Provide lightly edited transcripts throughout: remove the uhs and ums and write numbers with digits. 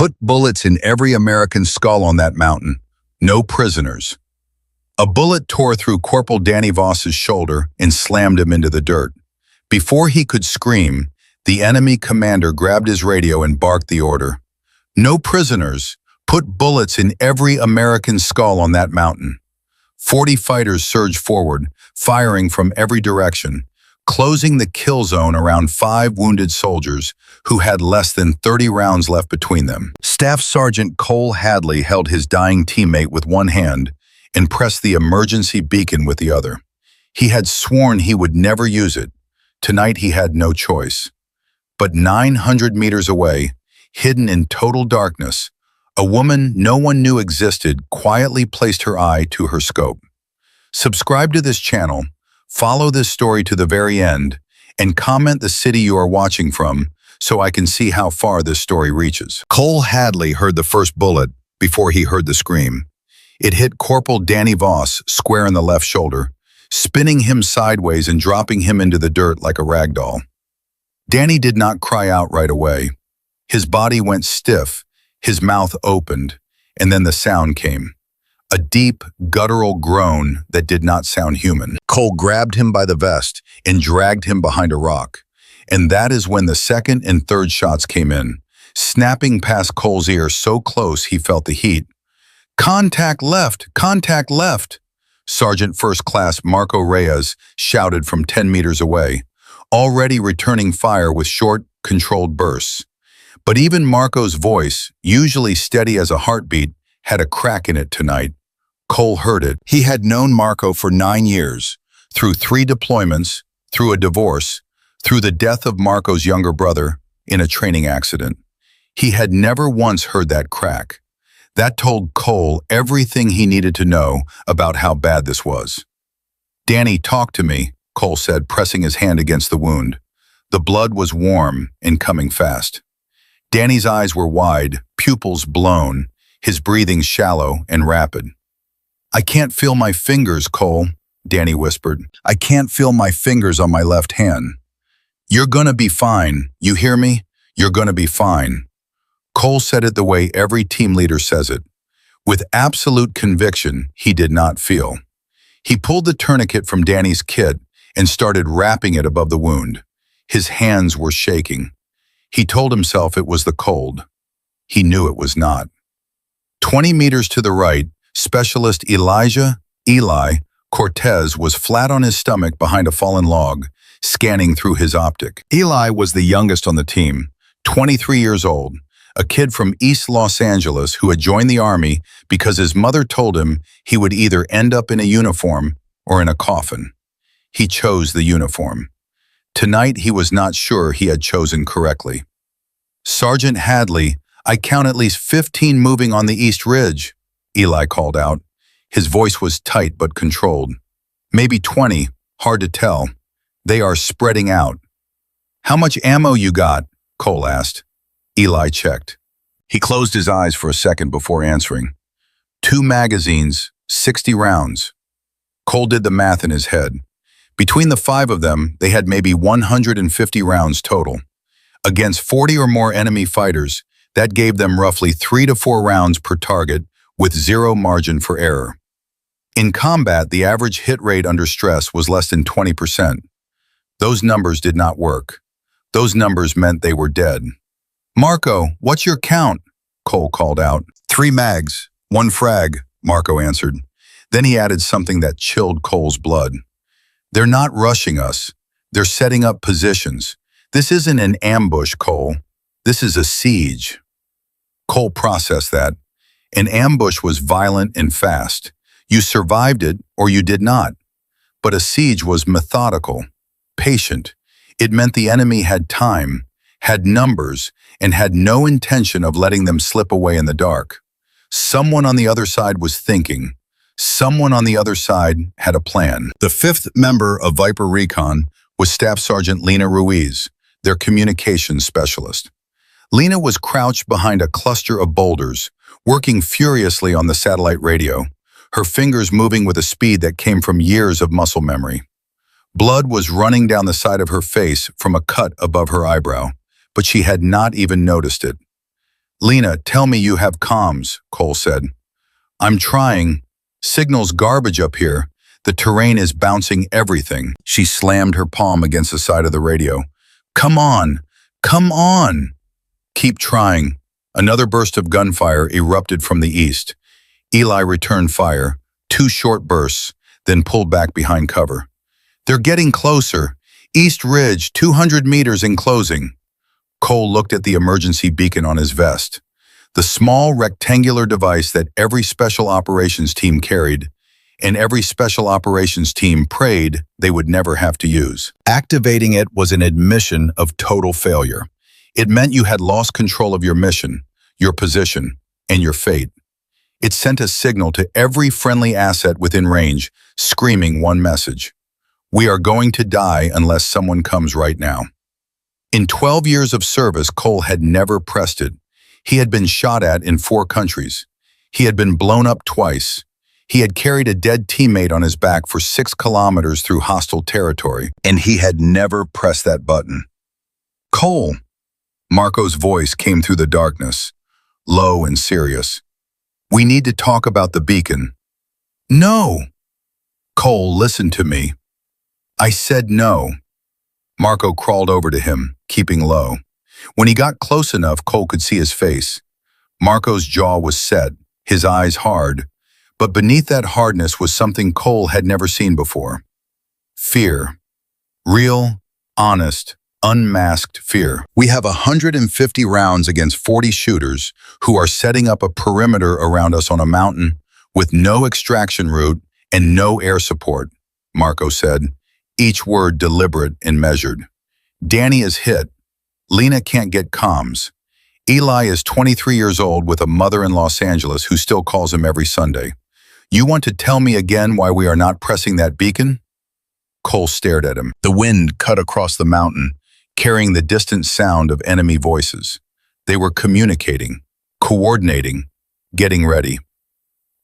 Put bullets in every American skull on that mountain. No prisoners. A bullet tore through Corporal Danny Voss's shoulder and slammed him into the dirt. Before he could scream, the enemy commander grabbed his radio and barked the order. No prisoners. Put bullets in every American skull on that mountain. 40 fighters surged forward, firing from every direction, closing the kill zone around 5 wounded soldiers who had less than 30 rounds left between them. Staff Sergeant Cole Hadley held his dying teammate with one hand and pressed the emergency beacon with the other. He had sworn he would never use it. Tonight he had no choice. But 900 meters away, hidden in total darkness, a woman no one knew existed quietly placed her eye to her scope. Subscribe to this channel, follow this story to the very end, and comment the city you are watching from so I can see how far this story reaches. Cole Hadley heard the first bullet before he heard the scream. It hit Corporal Danny Voss square in the left shoulder, spinning him sideways and dropping him into the dirt like a rag doll. Danny did not cry out right away. His body went stiff, his mouth opened, and then the sound came. A deep, guttural groan that did not sound human. Cole grabbed him by the vest and dragged him behind a rock. And that is when the second and third shots came in, snapping past Cole's ear so close he felt the heat. "Contact left! Contact left!" Sergeant First Class Marco Reyes shouted from 10 meters away, already returning fire with short, controlled bursts. But even Marco's voice, usually steady as a heartbeat, had a crack in it tonight. Cole heard it. He had known Marco for 9 years, through 3 deployments, through a divorce, through the death of Marco's younger brother in a training accident. He had never once heard that crack. That told Cole everything he needed to know about how bad this was. "Danny, talk to me," Cole said, pressing his hand against the wound. The blood was warm and coming fast. Danny's eyes were wide, pupils blown, his breathing shallow and rapid. "I can't feel my fingers, Cole," Danny whispered. "I can't feel my fingers on my left hand." "You're gonna be fine. You hear me? You're gonna be fine." Cole said it the way every team leader says it. With absolute conviction, he did not feel. He pulled the tourniquet from Danny's kit and started wrapping it above the wound. His hands were shaking. He told himself it was the cold. He knew it was not. 20 meters to the right, Specialist Eli Cortez was flat on his stomach behind a fallen log, scanning through his optic. Eli was the youngest on the team, 23 years old, a kid from East Los Angeles who had joined the Army because his mother told him he would either end up in a uniform or in a coffin. He chose the uniform. Tonight, he was not sure he had chosen correctly. "Sergeant Hadley, I count at least 15 moving on the East Ridge," Eli called out. His voice was tight but controlled. "Maybe 20, hard to tell. They are spreading out." "How much ammo you got?" Cole asked. Eli checked. He closed his eyes for a second before answering. 2 magazines, 60 rounds. Cole did the math in his head. Between the 5 of them, they had maybe 150 rounds total. Against 40 or more enemy fighters, that gave them roughly 3 to 4 rounds per target with 0 margin for error. In combat, the average hit rate under stress was less than 20%. Those numbers did not work. Those numbers meant they were dead. "Marco, what's your count?" Cole called out. 3 mags, 1 frag, Marco answered. Then he added something that chilled Cole's blood. "They're not rushing us. They're setting up positions. This isn't an ambush, Cole. This is a siege." Cole processed that. An ambush was violent and fast. You survived it or you did not. But a siege was methodical, patient. It meant the enemy had time, had numbers, and had no intention of letting them slip away in the dark. Someone on the other side was thinking. Someone on the other side had a plan. The 5th member of Viper Recon was Staff Sergeant Lena Ruiz, their communications specialist. Lena was crouched behind a cluster of boulders, working furiously on the satellite radio, her fingers moving with a speed that came from years of muscle memory. Blood was running down the side of her face from a cut above her eyebrow, but she had not even noticed it. Lena, tell me you have comms, Cole said. I'm trying. Signal's garbage up here. The terrain is bouncing everything. She slammed her palm against the side of the radio. Come on! Come on! Keep trying. Another burst of gunfire erupted from the east. Eli returned fire, 2 short bursts, then pulled back behind cover. They're getting closer. East Ridge, 200 meters in closing. Cole looked at the emergency beacon on his vest. The small rectangular device that every special operations team carried, and every special operations team prayed they would never have to use. Activating it was an admission of total failure. It meant you had lost control of your mission, your position, and your fate. It sent a signal to every friendly asset within range, screaming one message. We are going to die unless someone comes right now. In 12 years of service, Cole had never pressed it. He had been shot at in 4 countries. He had been blown up twice. He had carried a dead teammate on his back for 6 kilometers through hostile territory, and he had never pressed that button. Cole! Marco's voice came through the darkness, low and serious. We need to talk about the beacon. No! Cole, listen to me. I said no. Marco crawled over to him, keeping low. When he got close enough, Cole could see his face. Marco's jaw was set, his eyes hard, but beneath that hardness was something Cole had never seen before. Fear. Real, honest, unmasked fear. We have 150 rounds against 40 shooters who are setting up a perimeter around us on a mountain with no extraction route and no air support, Marco said, each word deliberate and measured. Danny is hit. Lena can't get comms. Eli is 23 years old with a mother in Los Angeles who still calls him every Sunday. You want to tell me again why we are not pressing that beacon? Cole stared at him. The wind cut across the mountain, carrying the distant sound of enemy voices. They were communicating, coordinating, getting ready.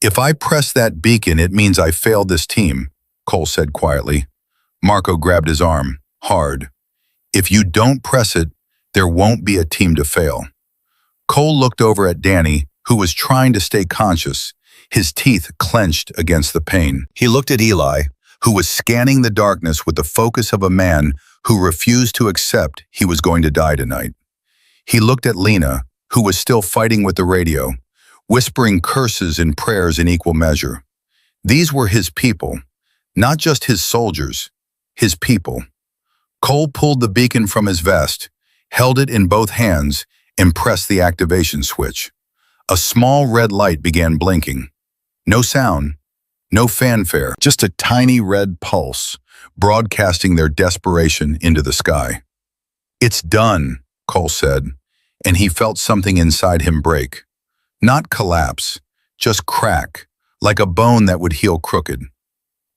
If I press that beacon, it means I failed this team, Cole said quietly. Marco grabbed his arm, hard. If you don't press it, there won't be a team to fail. Cole looked over at Danny, who was trying to stay conscious, his teeth clenched against the pain. He looked at Eli, who was scanning the darkness with the focus of a man who refused to accept he was going to die tonight. He looked at Lena, who was still fighting with the radio, whispering curses and prayers in equal measure. These were his people, not just his soldiers, his people. Cole pulled the beacon from his vest, held it in both hands, and pressed the activation switch. A small red light began blinking. No sound, no fanfare, just a tiny red pulse, broadcasting their desperation into the sky. It's done, Cole said, and he felt something inside him break. Not collapse, just crack, like a bone that would heal crooked.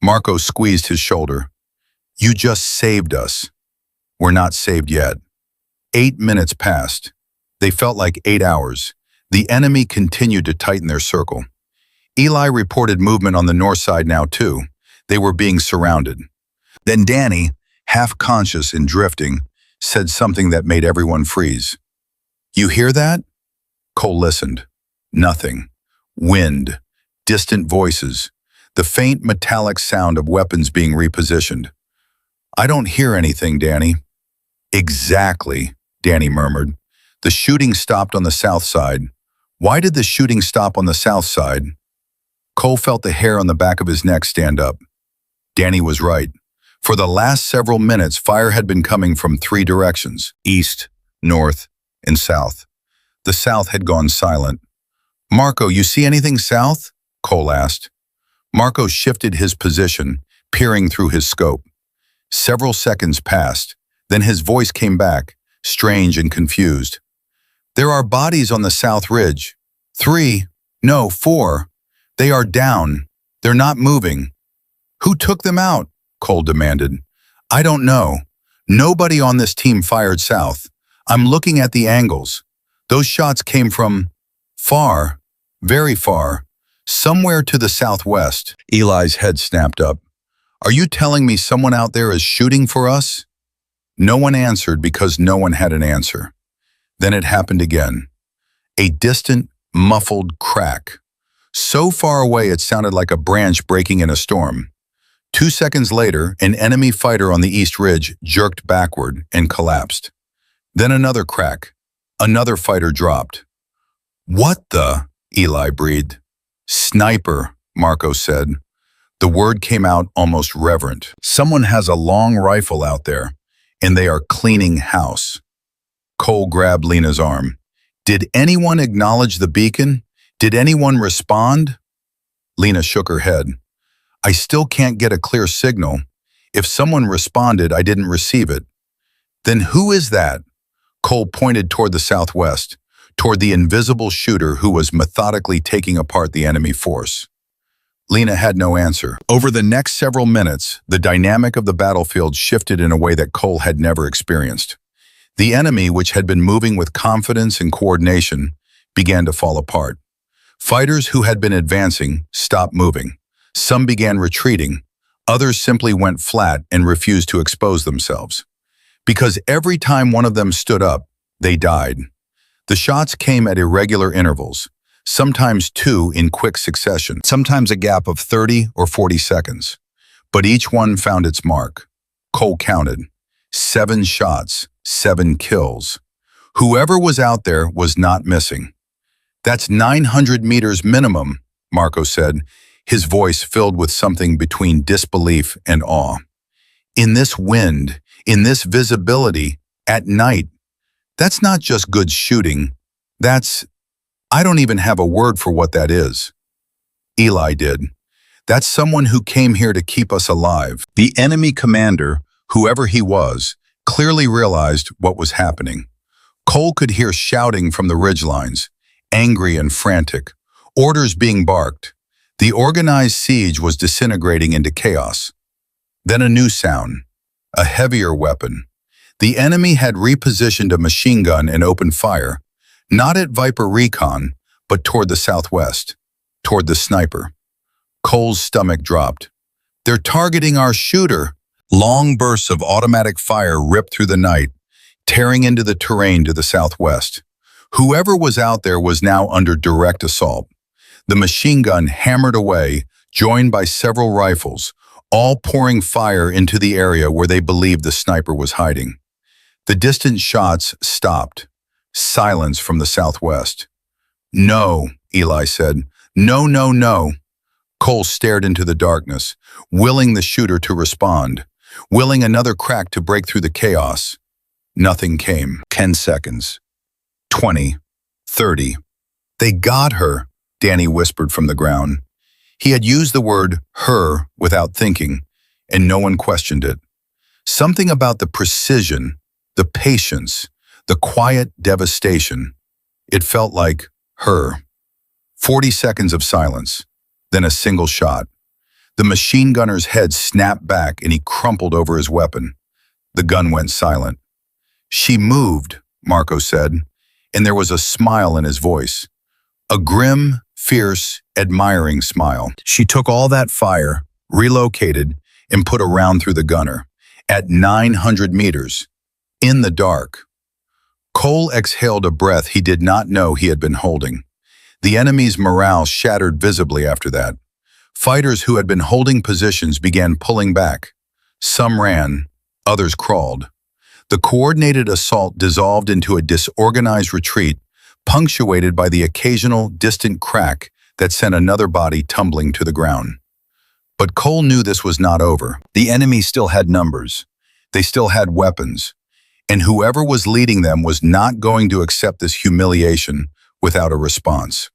Marco squeezed his shoulder. You just saved us. We're not saved yet. 8 minutes passed. They felt like 8 hours. The enemy continued to tighten their circle. Eli reported movement on the north side now too. They were being surrounded. Then Danny, half conscious and drifting, said something that made everyone freeze. You hear that? Cole listened. Nothing. Wind. Distant voices. The faint metallic sound of weapons being repositioned. I don't hear anything, Danny. Exactly, Danny murmured. The shooting stopped on the south side. Why did the shooting stop on the south side? Cole felt the hair on the back of his neck stand up. Danny was right. For the last several minutes, fire had been coming from 3 directions, east, north, and south. The south had gone silent. Marco, you see anything south? Cole asked. Marco shifted his position, peering through his scope. Several seconds passed, then his voice came back, strange and confused. There are bodies on the south ridge. 3, no, 4. They are down. They're not moving. Who took them out? Cole demanded. I don't know. Nobody on this team fired south. I'm looking at the angles. Those shots came from far, very far, somewhere to the southwest. Eli's head snapped up. Are you telling me someone out there is shooting for us? No one answered because no one had an answer. Then it happened again. A distant, muffled crack. So far away it sounded like a branch breaking in a storm. 2 seconds later, an enemy fighter on the east ridge jerked backward and collapsed. Then another crack. Another fighter dropped. "What the?" Eli breathed. "Sniper," Marco said. The word came out almost reverent. "Someone has a long rifle out there, and they are cleaning house." Cole grabbed Lena's arm. "Did anyone acknowledge the beacon? Did anyone respond?" Lena shook her head. "I still can't get a clear signal. If someone responded, I didn't receive it." "Then who is that?" Cole pointed toward the southwest, toward the invisible shooter who was methodically taking apart the enemy force. Lena had no answer. Over the next several minutes, the dynamic of the battlefield shifted in a way that Cole had never experienced. The enemy, which had been moving with confidence and coordination, began to fall apart. Fighters who had been advancing stopped moving. Some began retreating. Others simply went flat and refused to expose themselves. Because every time one of them stood up, they died. The shots came at irregular intervals, sometimes 2 in quick succession, sometimes a gap of 30 or 40 seconds. But each one found its mark. Cole counted. 7 shots, 7 kills. Whoever was out there was not missing. "That's 900 meters minimum," Marco said, his voice filled with something between disbelief and awe. "In this wind, in this visibility, at night, that's not just good shooting. I don't even have a word for what that is." Eli did. "That's someone who came here to keep us alive." The enemy commander, whoever he was, clearly realized what was happening. Cole could hear shouting from the ridgelines, angry and frantic, orders being barked. The organized siege was disintegrating into chaos. Then a new sound, a heavier weapon. The enemy had repositioned a machine gun and opened fire, not at Viper Recon, but toward the southwest, toward the sniper. Cole's stomach dropped. "They're targeting our shooter." Long bursts of automatic fire ripped through the night, tearing into the terrain to the southwest. Whoever was out there was now under direct assault. The machine gun hammered away, joined by several rifles, all pouring fire into the area where they believed the sniper was hiding. The distant shots stopped. Silence from the southwest. "No," Eli said. "No, no, no." Cole stared into the darkness, willing the shooter to respond, willing another crack to break through the chaos. Nothing came. 10 seconds. 20. 30. "They got her," Danny whispered from the ground. He had used the word her without thinking, and no one questioned it. Something about the precision, the patience, the quiet devastation. It felt like her. 40 seconds of silence, then a single shot. The machine gunner's head snapped back and he crumpled over his weapon. The gun went silent. "She moved," Marco said, and there was a smile in his voice. A grim, fierce, admiring smile. "She took all that fire, relocated, and put a round through the gunner. At 900 meters. In the dark." Cole exhaled a breath he did not know he had been holding. The enemy's morale shattered visibly after that. Fighters who had been holding positions began pulling back. Some ran, others crawled. The coordinated assault dissolved into a disorganized retreat, punctuated by the occasional distant crack that sent another body tumbling to the ground. But Cole knew this was not over. The enemy still had numbers. They still had weapons. And whoever was leading them was not going to accept this humiliation without a response.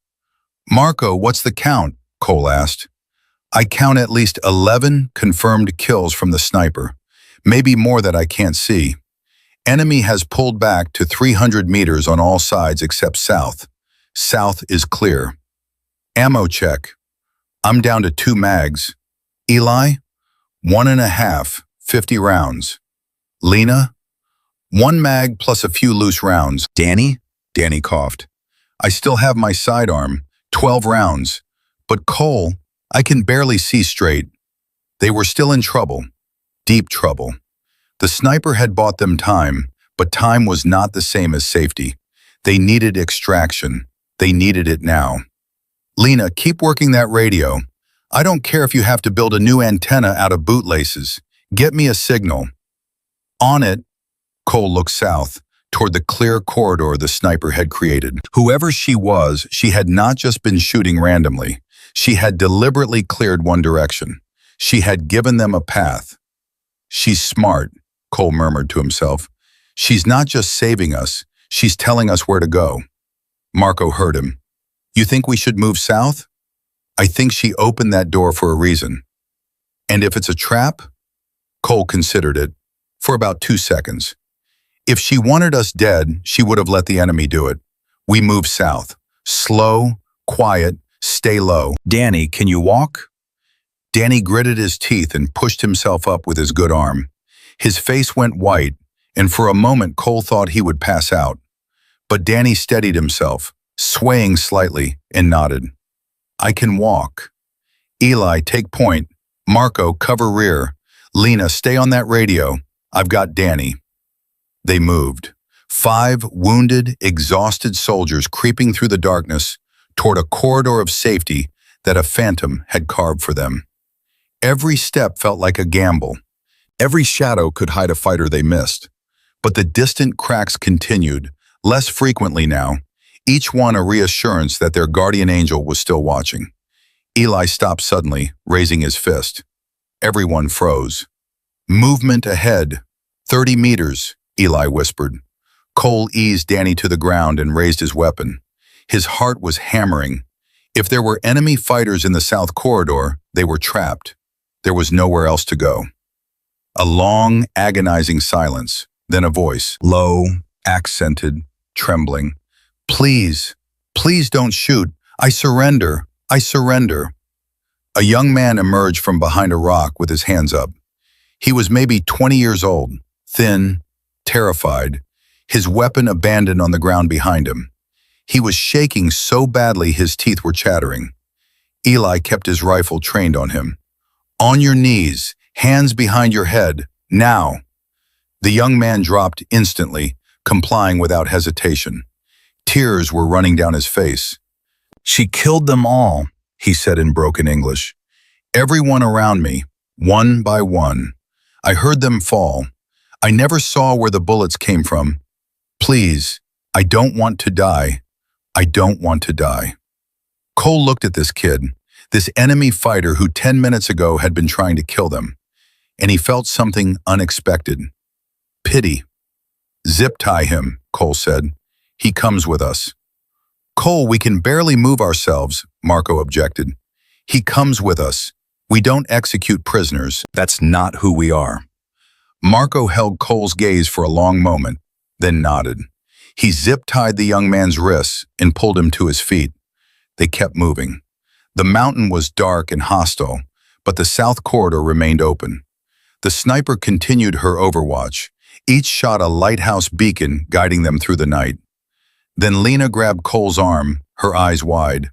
"Marco, what's the count?" Cole asked. "I count at least 11 confirmed kills from the sniper, maybe more that I can't see. Enemy has pulled back to 300 meters on all sides except south. South is clear. Ammo check. I'm down to 2 mags. Eli? 1.5, 50 rounds. Lena? 1 mag plus a few loose rounds. Danny? Danny coughed. I still have my sidearm, 12 rounds. But Cole, I can barely see straight. They were still in trouble. Deep trouble. The sniper had bought them time, but time was not the same as safety. They needed extraction, They needed it now. Lena, keep working that radio. I don't care if you have to build a new antenna out of bootlaces. Get me a signal. On it. Cole looked south, toward the clear corridor the sniper had created. Whoever she was, she had not just been shooting randomly. She had deliberately cleared one direction. She had given them a path. She's smart, Cole murmured to himself. She's not just saving us, she's telling us where to go. Marco heard him. You think we should move south? I think she opened that door for a reason. And if it's a trap? Cole considered it, for about 2 seconds. If she wanted us dead, she would have let the enemy do it. We move south. Slow, quiet, stay low. Danny, can you walk? Danny gritted his teeth and pushed himself up with his good arm. His face went white, and for a moment Cole thought he would pass out. But Danny steadied himself, swaying slightly, and nodded. I can walk. Eli, take point. Marco, cover rear. Lena, stay on that radio. I've got Danny. They moved. 5 wounded, exhausted soldiers creeping through the darkness toward a corridor of safety that a phantom had carved for them. Every step felt like a gamble. Every shadow could hide a fighter they missed. But the distant cracks continued, less frequently now, each one a reassurance that their guardian angel was still watching. Eli stopped suddenly, raising his fist. Everyone froze. Movement ahead. 30 meters, Eli whispered. Cole eased Danny to the ground and raised his weapon. His heart was hammering. If there were enemy fighters in the south corridor, they were trapped. There was nowhere else to go. A long, agonizing silence, then a voice, low, accented, trembling. Please, please don't shoot. I surrender. I surrender. A young man emerged from behind a rock with his hands up. He was maybe 20 years old, thin, terrified, his weapon abandoned on the ground behind him. He was shaking so badly his teeth were chattering. Eli kept his rifle trained on him. On your knees, hands behind your head, now. The young man dropped instantly, complying without hesitation. Tears were running down his face. She killed them all, he said in broken English. Everyone around me, one by one. I heard them fall. I never saw where the bullets came from. Please, I don't want to die. I don't want to die. Cole looked at this kid, this enemy fighter who 10 minutes ago had been trying to kill them, and he felt something unexpected. Pity. Zip tie him, Cole said. He comes with us. Cole, we can barely move ourselves, Marco objected. He comes with us. We don't execute prisoners. That's not who we are. Marco held Cole's gaze for a long moment, then nodded. He zip-tied the young man's wrists and pulled him to his feet. They kept moving. The mountain was dark and hostile, but the south corridor remained open. The sniper continued her overwatch, each shot a lighthouse beacon guiding them through the night. Then Lena grabbed Cole's arm, her eyes wide.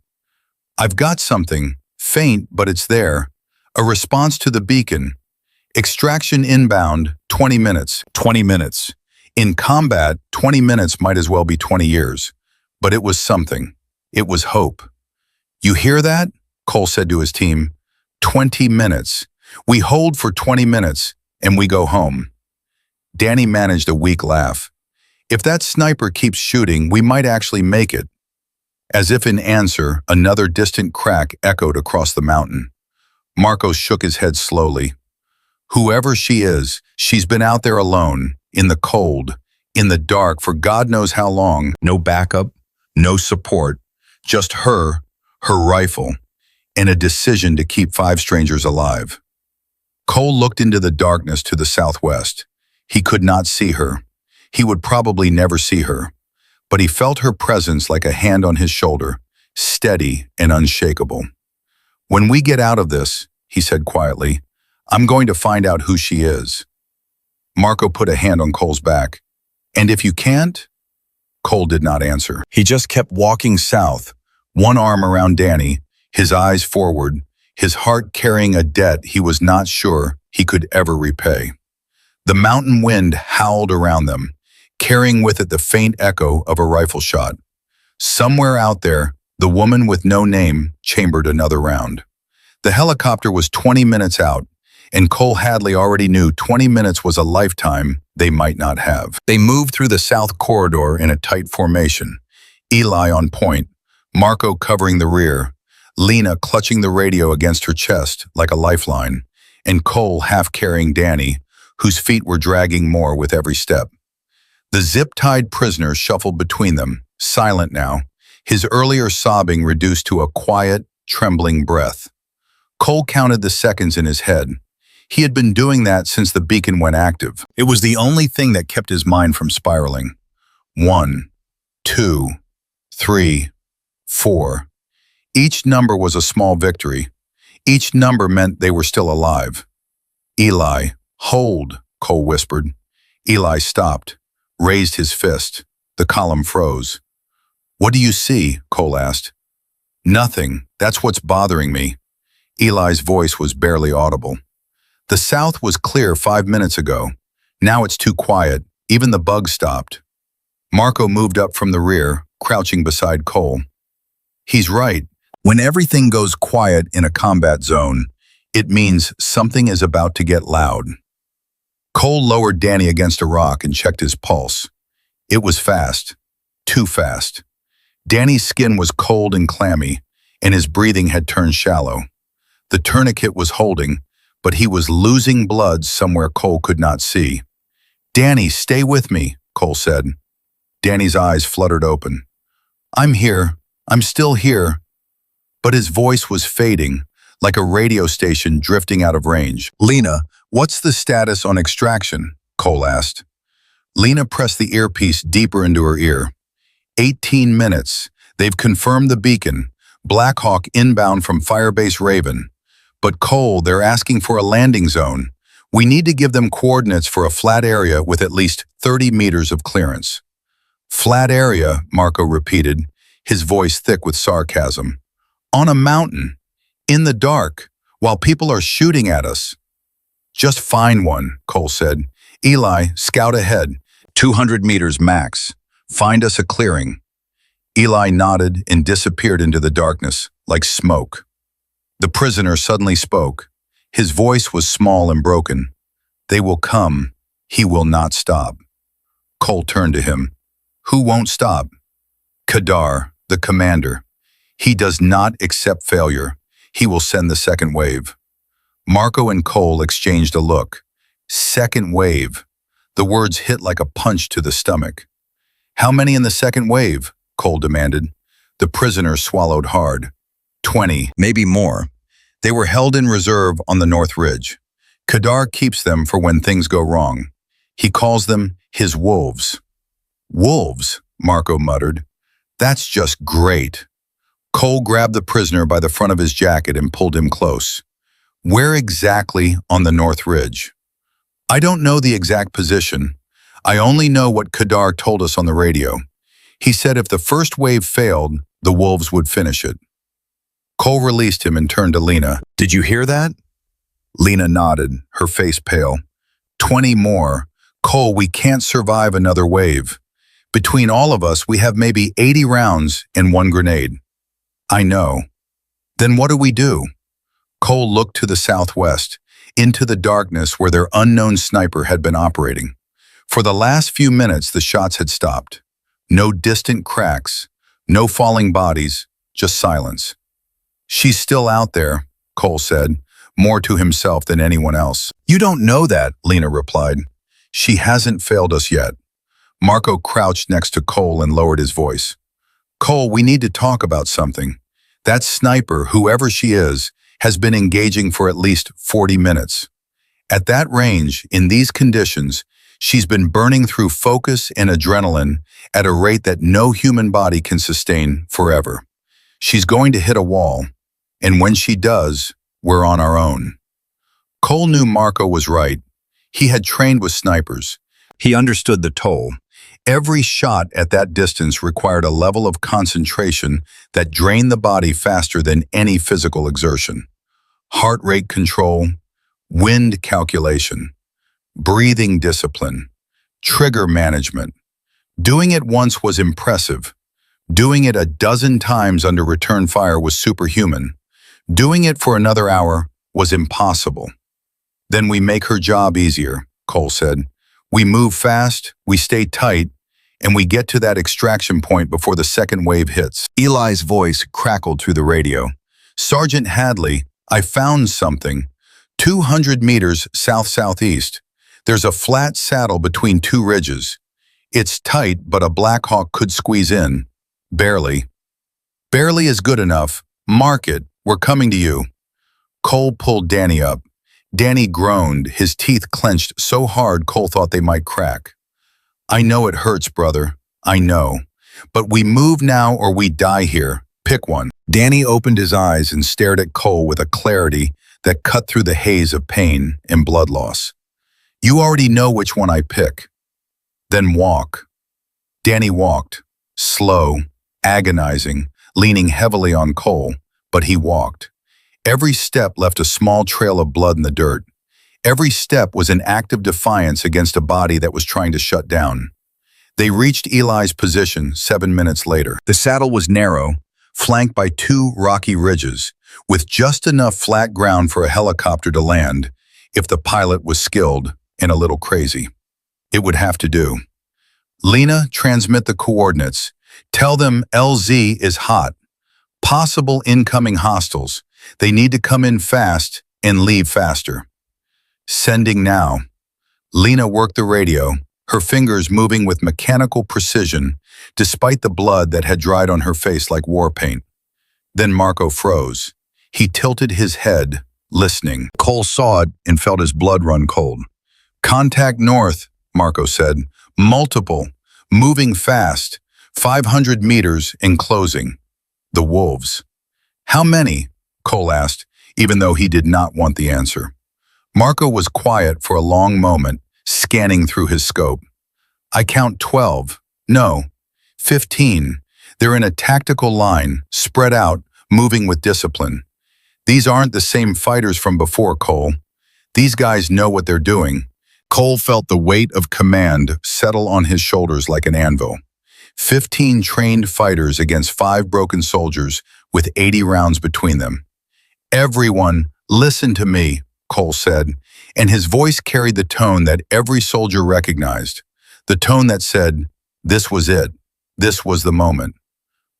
I've got something, faint, but it's there. A response to the beacon. Extraction inbound, 20 minutes. 20 minutes. In combat, 20 minutes might as well be 20 years. But it was something. It was hope. You hear that? Cole said to his team. 20 minutes. We hold for 20 minutes, and we go home. Danny managed a weak laugh. If that sniper keeps shooting, we might actually make it. As if in answer, another distant crack echoed across the mountain. Marco shook his head slowly. Whoever she is, she's been out there alone, in the cold, in the dark for God knows how long. No backup, no support, just her rifle, and a decision to keep 5 strangers alive. Cole looked into the darkness to the southwest. He could not see her. He would probably never see her, but he felt her presence like a hand on his shoulder, steady and unshakable. When we get out of this, he said quietly, I'm going to find out who she is. Marco put a hand on Cole's back. And if you can't? Cole did not answer. He just kept walking south, one arm around Danny, his eyes forward, his heart carrying a debt he was not sure he could ever repay. The mountain wind howled around them, carrying with it the faint echo of a rifle shot. Somewhere out there, the woman with no name chambered another round. The helicopter was 20 minutes out, and Cole Hadley already knew 20 minutes was a lifetime they might not have. They moved through the south corridor in a tight formation, Eli on point, Marco covering the rear, Lena clutching the radio against her chest like a lifeline, and Cole half-carrying Danny, whose feet were dragging more with every step. The zip-tied prisoner shuffled between them, silent now, his earlier sobbing reduced to a quiet, trembling breath. Cole counted the seconds in his head. He had been doing that since the beacon went active. It was the only thing that kept his mind from spiraling. 1, 2, 3, 4. Each number was a small victory. Each number meant they were still alive. Eli, hold, Cole whispered. Eli stopped, raised his fist. The column froze. What do you see? Cole asked. Nothing. That's what's bothering me. Eli's voice was barely audible. The south was clear 5 minutes ago. Now it's too quiet. Even the bugs stopped. Marco moved up from the rear, crouching beside Cole. He's right. When everything goes quiet in a combat zone, it means something is about to get loud. Cole lowered Danny against a rock and checked his pulse. It was fast. Too fast. Danny's skin was cold and clammy, and his breathing had turned shallow. The tourniquet was holding, but he was losing blood somewhere Cole could not see. Danny, stay with me, Cole said. Danny's eyes fluttered open. I'm here. I'm still here. But his voice was fading, like a radio station drifting out of range. Lena, what's the status on extraction? Cole asked. Lena pressed the earpiece deeper into her ear. 18 minutes. They've confirmed the beacon. Blackhawk inbound from Firebase Raven. But Cole, they're asking for a landing zone. We need to give them coordinates for a flat area with at least 30 meters of clearance. Flat area, Marco repeated, his voice thick with sarcasm. On a mountain, in the dark, while people are shooting at us. Just find one, Cole said. Eli, scout ahead. 200 meters max. Find us a clearing. Eli nodded and disappeared into the darkness, like smoke. The prisoner suddenly spoke. His voice was small and broken. They will come. He will not stop. Cole turned to him. Who won't stop? Kadar, the commander. He does not accept failure. He will send the second wave. Marco and Cole exchanged a look. Second wave. The words hit like a punch to the stomach. How many in the second wave? Cole demanded. The prisoner swallowed hard. 20, maybe more. They were held in reserve on the North Ridge. Kadar keeps them for when things go wrong. He calls them his wolves. Wolves, Marco muttered. That's just great. Cole grabbed the prisoner by the front of his jacket and pulled him close. Where exactly on the North Ridge? I don't know the exact position. I only know what Kadar told us on the radio. He said if the first wave failed, the wolves would finish it. Cole released him and turned to Lena. Did you hear that? Lena nodded, her face pale. 20 more. Cole, we can't survive another wave. Between all of us, we have maybe 80 rounds and one grenade. I know. Then what do we do? Cole looked to the southwest, into the darkness where their unknown sniper had been operating. For the last few minutes, the shots had stopped. No distant cracks, no falling bodies, just silence. She's still out there, Cole said, more to himself than anyone else. You don't know that, Lena replied. She hasn't failed us yet. Marco crouched next to Cole and lowered his voice. Cole, we need to talk about something. That sniper, whoever she is, has been engaging for at least 40 minutes. At that range, in these conditions, she's been burning through focus and adrenaline at a rate that no human body can sustain forever. She's going to hit a wall, and when she does, we're on our own. Cole knew Marco was right. He had trained with snipers. He understood the toll. Every shot at that distance required a level of concentration that drained the body faster than any physical exertion. Heart rate control, wind calculation, breathing discipline, trigger management. Doing it once was impressive, Doing it a dozen times under return fire was superhuman. Doing it for another hour was impossible. Then we make her job easier, Cole said. We move fast, we stay tight, and we get to that extraction point before the second wave hits. Eli's voice crackled through the radio. Sergeant Hadley, I found something. 200 meters south-southeast. There's a flat saddle between two ridges. It's tight, but a Black Hawk could squeeze in. Barely. Barely is good enough. Mark it. We're coming to you. Cole pulled Danny up. Danny groaned, his teeth clenched so hard Cole thought they might crack. I know it hurts, brother. I know. But we move now or we die here. Pick one. Danny opened his eyes and stared at Cole with a clarity that cut through the haze of pain and blood loss. You already know which one I pick. Then walk. Danny walked, slow, agonizing, leaning heavily on Cole, but he walked. Every step left a small trail of blood in the dirt. Every step was an act of defiance against a body that was trying to shut down. They reached Eli's position 7 minutes later. The saddle was narrow, flanked by two rocky ridges, with just enough flat ground for a helicopter to land if the pilot was skilled and a little crazy. It would have to do. Lena, transmit the coordinates. Tell them LZ is hot. Possible incoming hostiles. They need to come in fast and leave faster. Sending now. Lena worked the radio, her fingers moving with mechanical precision, despite the blood that had dried on her face like war paint. Then Marco froze. He tilted his head, listening. Cole saw it and felt his blood run cold. Contact north, Marco said. Multiple. Moving fast. 500 meters and closing. The wolves. How many? Cole asked, even though he did not want the answer. Marco was quiet for a long moment, scanning through his scope. I count 12. No, 15. They're in a tactical line, spread out, moving with discipline. These aren't the same fighters from before, Cole. These guys know what they're doing. Cole felt the weight of command settle on his shoulders like an anvil. 15 trained fighters against 5 broken soldiers with 80 rounds between them. Everyone, listen to me, Cole said, and his voice carried the tone that every soldier recognized, the tone that said, this was it, this was the moment.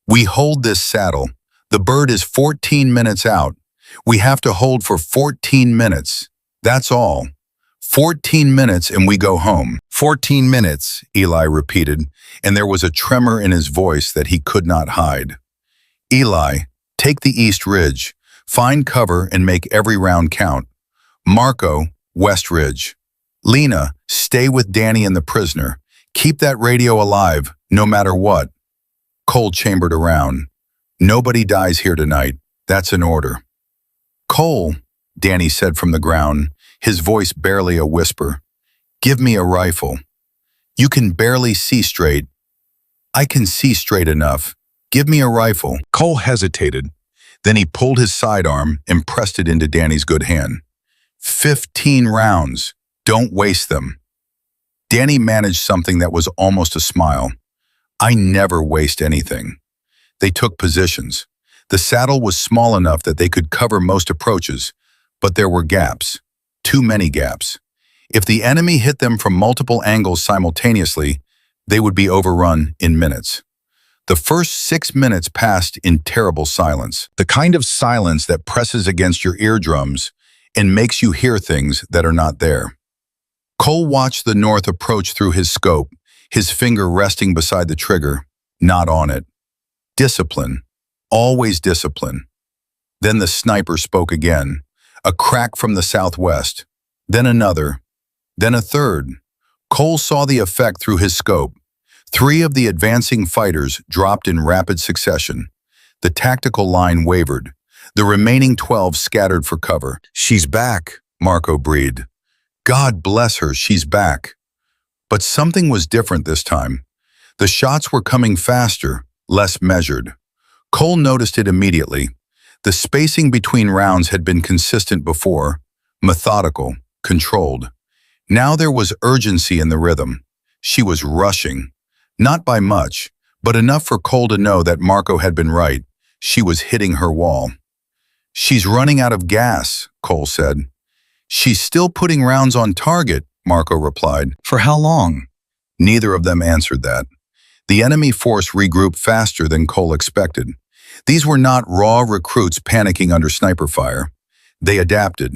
We hold this saddle. The bird is 14 minutes out. We have to hold for 14 minutes. That's all. 14 minutes and we go home. 14 minutes, Eli repeated, and there was a tremor in his voice that he could not hide. Eli, take the East Ridge. Find cover and make every round count. Marco, West Ridge. Lena, stay with Danny and the prisoner. Keep that radio alive, no matter what. Cole chambered around. Nobody dies here tonight. That's an order. Cole, Danny said from the ground, his voice barely a whisper. Give me a rifle. You can barely see straight. I can see straight enough. Give me a rifle. Cole hesitated. Then he pulled his sidearm and pressed it into Danny's good hand. 15 rounds. Don't waste them. Danny managed something that was almost a smile. I never waste anything. They took positions. The saddle was small enough that they could cover most approaches, but there were gaps. Too many gaps. If the enemy hit them from multiple angles simultaneously, they would be overrun in minutes. The first 6 minutes passed in terrible silence, the kind of silence that presses against your eardrums and makes you hear things that are not there. Cole watched the north approach through his scope, his finger resting beside the trigger, not on it. Discipline. Always discipline. Then the sniper spoke again, a crack from the southwest, then another, then a third. Cole saw the effect through his scope. 3 of the advancing fighters dropped in rapid succession. The tactical line wavered. The remaining 12 scattered for cover. She's back, Marco breathed. God bless her, she's back. But something was different this time. The shots were coming faster, less measured. Cole noticed it immediately. The spacing between rounds had been consistent before, methodical, controlled. Now there was urgency in the rhythm. She was rushing. Not by much, but enough for Cole to know that Marco had been right. She was hitting her wall. "She's running out of gas," Cole said. "She's still putting rounds on target," Marco replied. "For how long?" Neither of them answered that. The enemy force regrouped faster than Cole expected. These were not raw recruits panicking under sniper fire. They adapted.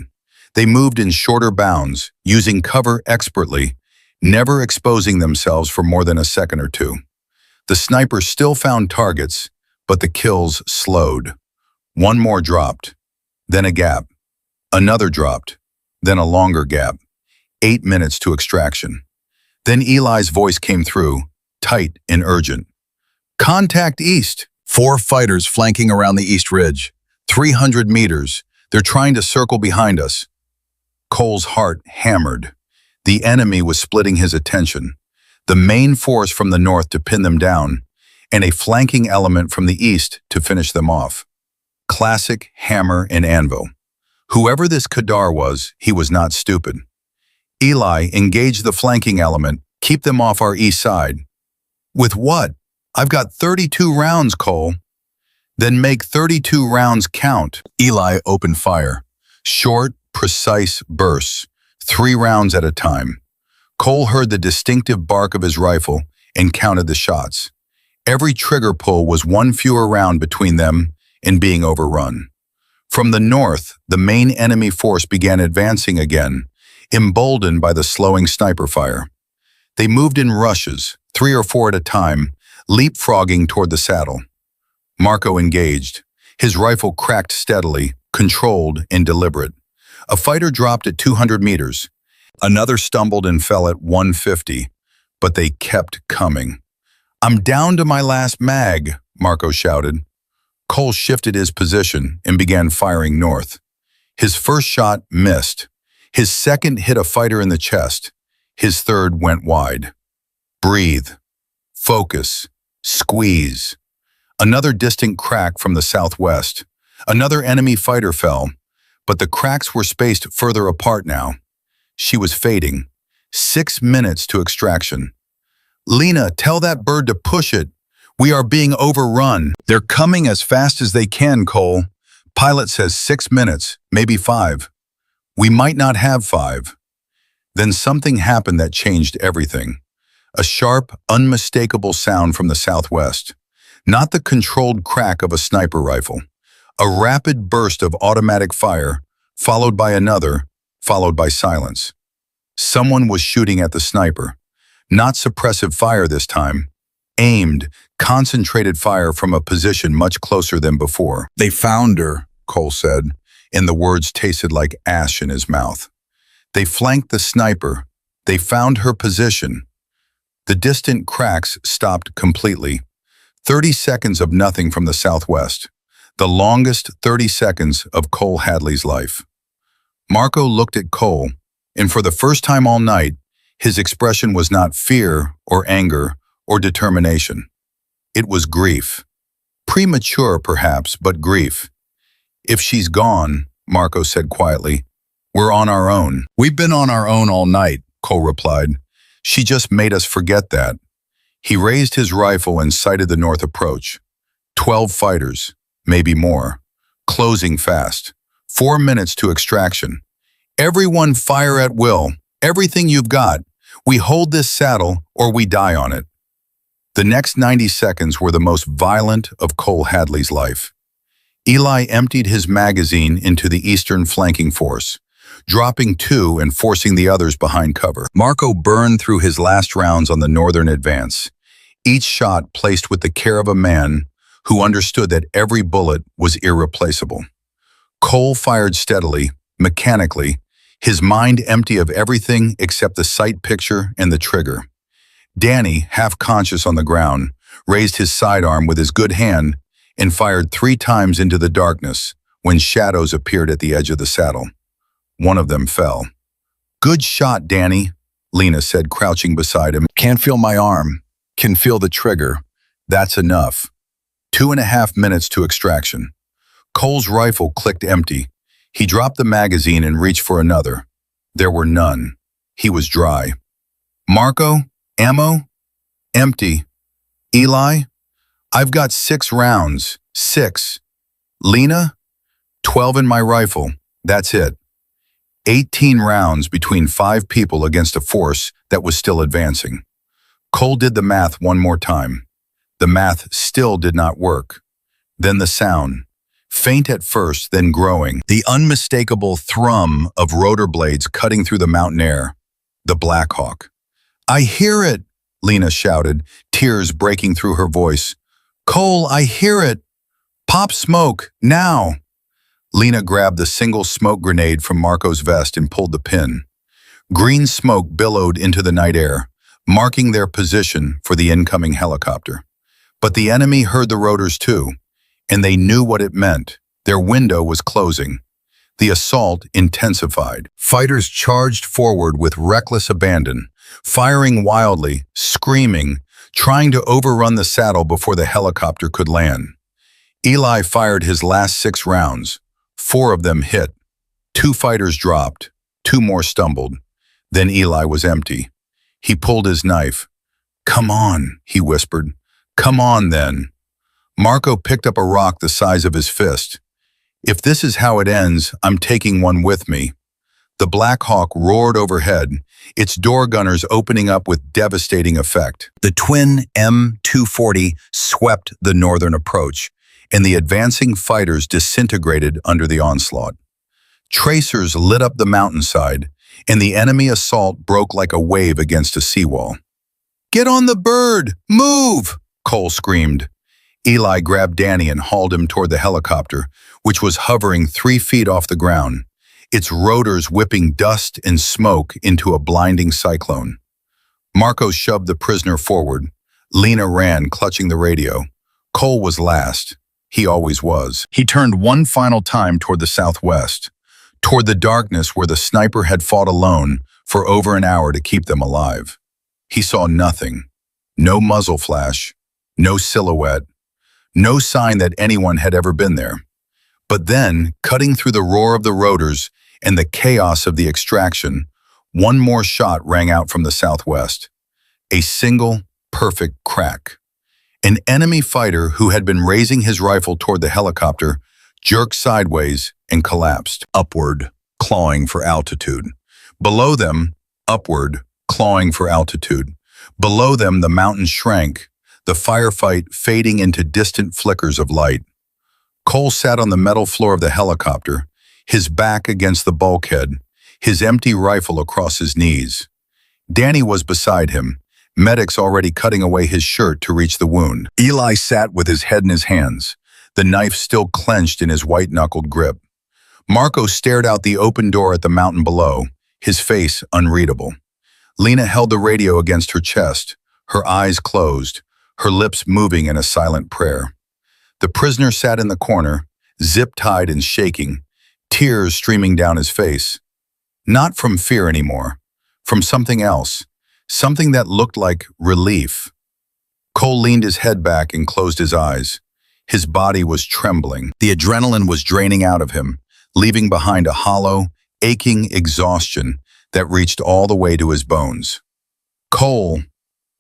They moved in shorter bounds, using cover expertly, never exposing themselves for more than a second or two. The snipers still found targets, but the kills slowed. One more dropped, then a gap. Another dropped, then a longer gap. 8 minutes to extraction. Then Eli's voice came through, tight and urgent. "Contact east." 4 fighters flanking around the east ridge. 300 meters. They're trying to circle behind us. Cole's heart hammered. The enemy was splitting his attention. The main force from the north to pin them down, and a flanking element from the east to finish them off. Classic hammer and anvil. Whoever this Kadar was, he was not stupid. "Eli, engage the flanking element. Keep them off our east side." "With what? I've got 32 rounds, Cole." "Then make 32 rounds count." Eli opened fire. Short, precise bursts, 3 rounds at a time. Cole heard the distinctive bark of his rifle and counted the shots. Every trigger pull was 1 fewer round between them and being overrun. From the north, the main enemy force began advancing again, emboldened by the slowing sniper fire. They moved in rushes, 3 or 4 at a time, leapfrogging toward the saddle. Marco engaged. His rifle cracked steadily, controlled and deliberate. A fighter dropped at 200 meters. Another stumbled and fell at 150, but they kept coming. "I'm down to my last mag," Marco shouted. Cole shifted his position and began firing north. His first shot missed. His second hit a fighter in the chest. His third went wide. Breathe. Focus. Squeeze. Another distant crack from the southwest. Another enemy fighter fell, but the cracks were spaced further apart now. She was fading. 6 minutes to extraction. "Lena, tell that bird to push it. We are being overrun." "They're coming as fast as they can, Cole. Pilot says 6 minutes, maybe 5. We might not have 5. Then something happened that changed everything. A sharp, unmistakable sound from the southwest. Not the controlled crack of a sniper rifle. A rapid burst of automatic fire, followed by another, followed by silence. Someone was shooting at the sniper. Not suppressive fire this time. Aimed, concentrated fire from a position much closer than before. "They found her," Cole said, and the words tasted like ash in his mouth. "They flanked the sniper. They found her position." The distant cracks stopped completely. 30 seconds of nothing from the southwest. The longest 30 seconds of Cole Hadley's life. Marco looked at Cole, and for the first time all night, his expression was not fear or anger or determination. It was grief. Premature, perhaps, but grief. "If she's gone," Marco said quietly, "we're on our own." "We've been on our own all night," Cole replied. "She just made us forget that." He raised his rifle and sighted the north approach. 12 fighters, maybe more, closing fast. 4 minutes to extraction. "Everyone fire at will. Everything you've got. We hold this saddle or we die on it." The next 90 seconds were the most violent of Cole Hadley's life. Eli emptied his magazine into the eastern flanking force, dropping 2 and forcing the others behind cover. Marco burned through his last rounds on the northern advance, each shot placed with the care of a man who understood that every bullet was irreplaceable. Cole fired steadily, mechanically, his mind empty of everything except the sight picture and the trigger. Danny, half conscious on the ground, raised his sidearm with his good hand and fired 3 times into the darkness when shadows appeared at the edge of the saddle. One of them fell. "Good shot, Danny," Lena said, crouching beside him. "Can't feel my arm. Can feel the trigger. That's enough." 2.5 minutes to extraction. Cole's rifle clicked empty. He dropped the magazine and reached for another. There were none. He was dry. "Marco? Ammo?" "Empty." "Eli?" I've got 6 rounds. 6. Lena? 12 in my rifle. That's it. 18 rounds between 5 people against a force that was still advancing. Cole did the math one more time. The math still did not work. Then the sound. Faint at first, then growing. The unmistakable thrum of rotor blades cutting through the mountain air. The Black Hawk. I hear it, Lena shouted, tears breaking through her voice. Cole, I hear it. Pop smoke, now. Lena grabbed the single smoke grenade from Marco's vest and pulled the pin. Green smoke billowed into the night air, marking their position for the incoming helicopter. But the enemy heard the rotors too, and they knew what it meant. Their window was closing. The assault intensified. Fighters charged forward with reckless abandon, firing wildly, screaming, trying to overrun the saddle before the helicopter could land. Eli fired his last 6 rounds. 4 of them hit. 2 fighters dropped. 2 more stumbled. Then Eli was empty. He pulled his knife. Come on, he whispered. Come on, then. Marco picked up a rock the size of his fist. If this is how it ends, I'm taking one with me. The Black Hawk roared overhead, its door gunners opening up with devastating effect. The twin M240 swept the northern approach, and the advancing fighters disintegrated under the onslaught. Tracers lit up the mountainside, and the enemy assault broke like a wave against a seawall. Get on the bird! Move! Cole screamed. Eli grabbed Danny and hauled him toward the helicopter, which was hovering 3 feet off the ground, its rotors whipping dust and smoke into a blinding cyclone. Marco shoved the prisoner forward. Lena ran, clutching the radio. Cole was last. He always was. He turned one final time toward the southwest, toward the darkness where the sniper had fought alone for over an hour to keep them alive. He saw nothing. No muzzle flash, no silhouette, no sign that anyone had ever been there. But then, cutting through the roar of the rotors and the chaos of the extraction, one more shot rang out from the southwest. A single, perfect crack. An enemy fighter who had been raising his rifle toward the helicopter jerked sideways and collapsed, upward, clawing for altitude. Below them, upward, clawing for altitude. Below them, the mountain shrank, the firefight fading into distant flickers of light. Cole sat on the metal floor of the helicopter, his back against the bulkhead, his empty rifle across his knees. Danny was beside him, medics already cutting away his shirt to reach the wound. Eli sat with his head in his hands, the knife still clenched in his white-knuckled grip. Marco stared out the open door at the mountain below, his face unreadable. Lena held the radio against her chest, her eyes closed, her lips moving in a silent prayer. The prisoner sat in the corner, zip-tied and shaking, tears streaming down his face. Not from fear anymore, from something else, something that looked like relief. Cole leaned his head back and closed his eyes. His body was trembling. The adrenaline was draining out of him, leaving behind a hollow, aching exhaustion that reached all the way to his bones. Cole,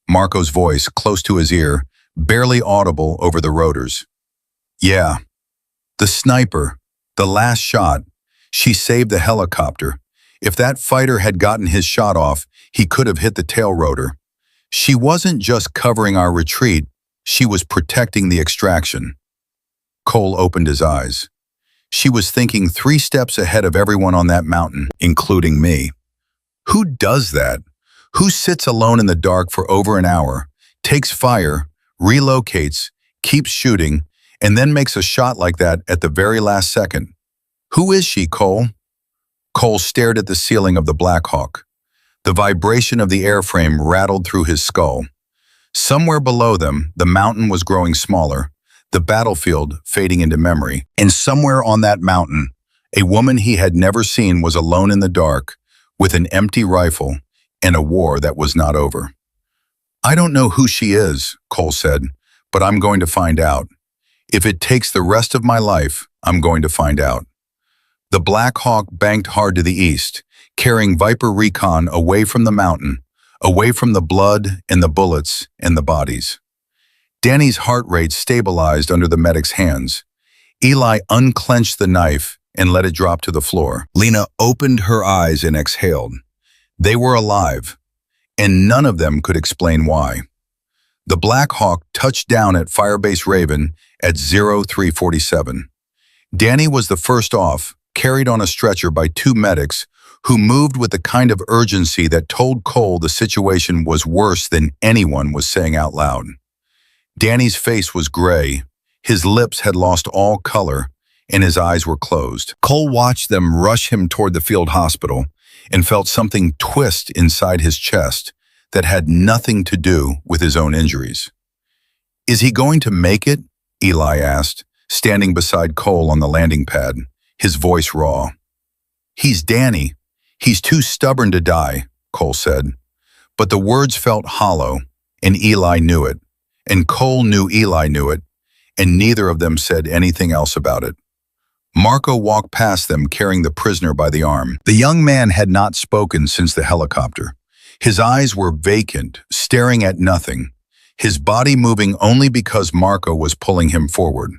Marco's voice close to his ear, barely audible over the rotors. Yeah, the sniper, the last shot, she saved the helicopter. If that fighter had gotten his shot off, he could have hit the tail rotor. She wasn't just covering our retreat, she was protecting the extraction. Cole opened his eyes. She was thinking 3 steps ahead of everyone on that mountain, including me. Who does that? Who sits alone in the dark for over an hour, takes fire, relocates, keeps shooting, and then makes a shot like that at the very last second? Who is she, Cole? Cole stared at the ceiling of the Black Hawk. The vibration of the airframe rattled through his skull. Somewhere below them, the mountain was growing smaller, the battlefield fading into memory. And somewhere on that mountain, a woman he had never seen was alone in the dark, with an empty rifle and a war that was not over. I don't know who she is, Cole said, but I'm going to find out. If it takes the rest of my life, I'm going to find out. The Black Hawk banked hard to the east, carrying Viper Recon away from the mountain, away from the blood and the bullets and the bodies. Danny's heart rate stabilized under the medic's hands. Eli unclenched the knife and let it drop to the floor. Lena opened her eyes and exhaled. They were alive, and none of them could explain why. The Black Hawk touched down at Firebase Raven at 0347. Danny was the first off, carried on a stretcher by two medics who moved with the kind of urgency that told Cole the situation was worse than anyone was saying out loud. Danny's face was gray, his lips had lost all color, and his eyes were closed. Cole watched them rush him toward the field hospital and felt something twist inside his chest that had nothing to do with his own injuries. "Is he going to make it?" Eli asked, standing beside Cole on the landing pad, his voice raw. "He's Danny. He's too stubborn to die," Cole said. But the words felt hollow, and Eli knew it, and Cole knew Eli knew it, and neither of them said anything else about it. Marco walked past them carrying the prisoner by the arm. The young man had not spoken since the helicopter. His eyes were vacant, staring at nothing, his body moving only because Marco was pulling him forward.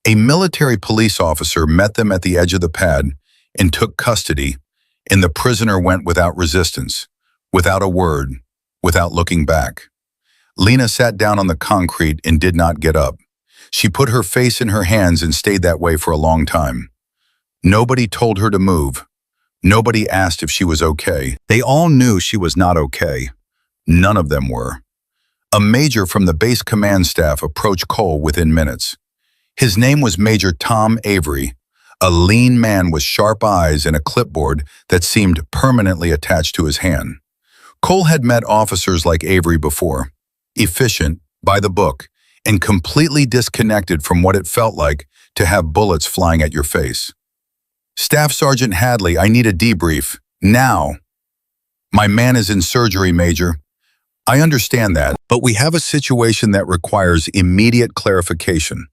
A military police officer met them at the edge of the pad and took custody, and the prisoner went without resistance, without a word, without looking back. Lena sat down on the concrete and did not get up. She put her face in her hands and stayed that way for a long time. Nobody told her to move. Nobody asked if she was okay. They all knew she was not okay. None of them were. A major from the base command staff approached Cole within minutes. His name was Major Tom Avery, a lean man with sharp eyes and a clipboard that seemed permanently attached to his hand. Cole had met officers like Avery before, efficient, by the book, and completely disconnected from what it felt like to have bullets flying at your face. "Staff Sergeant Hadley, I need a debrief. Now." "My man is in surgery, Major." "I understand that, but we have a situation that requires immediate clarification.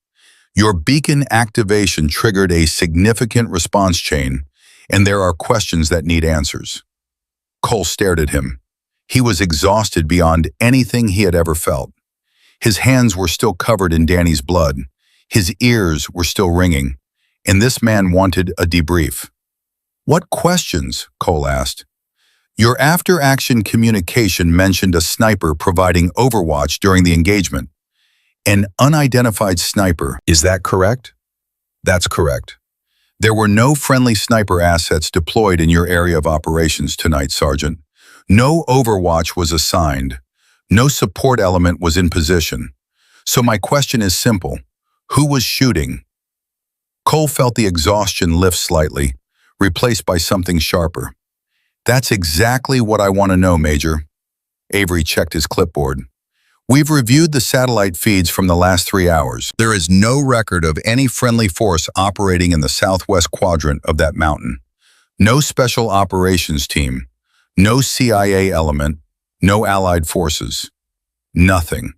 Your beacon activation triggered a significant response chain, and there are questions that need answers." Cole stared at him. He was exhausted beyond anything he had ever felt. His hands were still covered in Danny's blood. His ears were still ringing, and this man wanted a debrief. "What questions?" Cole asked. "Your after-action communication mentioned a sniper providing overwatch during the engagement. An unidentified sniper, is that correct?" "That's correct. There were no friendly sniper assets deployed in your area of operations tonight, Sergeant. No overwatch was assigned. No support element was in position. So my question is simple. Who was shooting?" Cole felt the exhaustion lift slightly, replaced by something sharper. "That's exactly what I want to know, Major." Avery checked his clipboard. "We've reviewed the satellite feeds from the last 3 hours. There is no record of any friendly force operating in the southwest quadrant of that mountain. No special operations team. No CIA element. No allied forces. Nothing."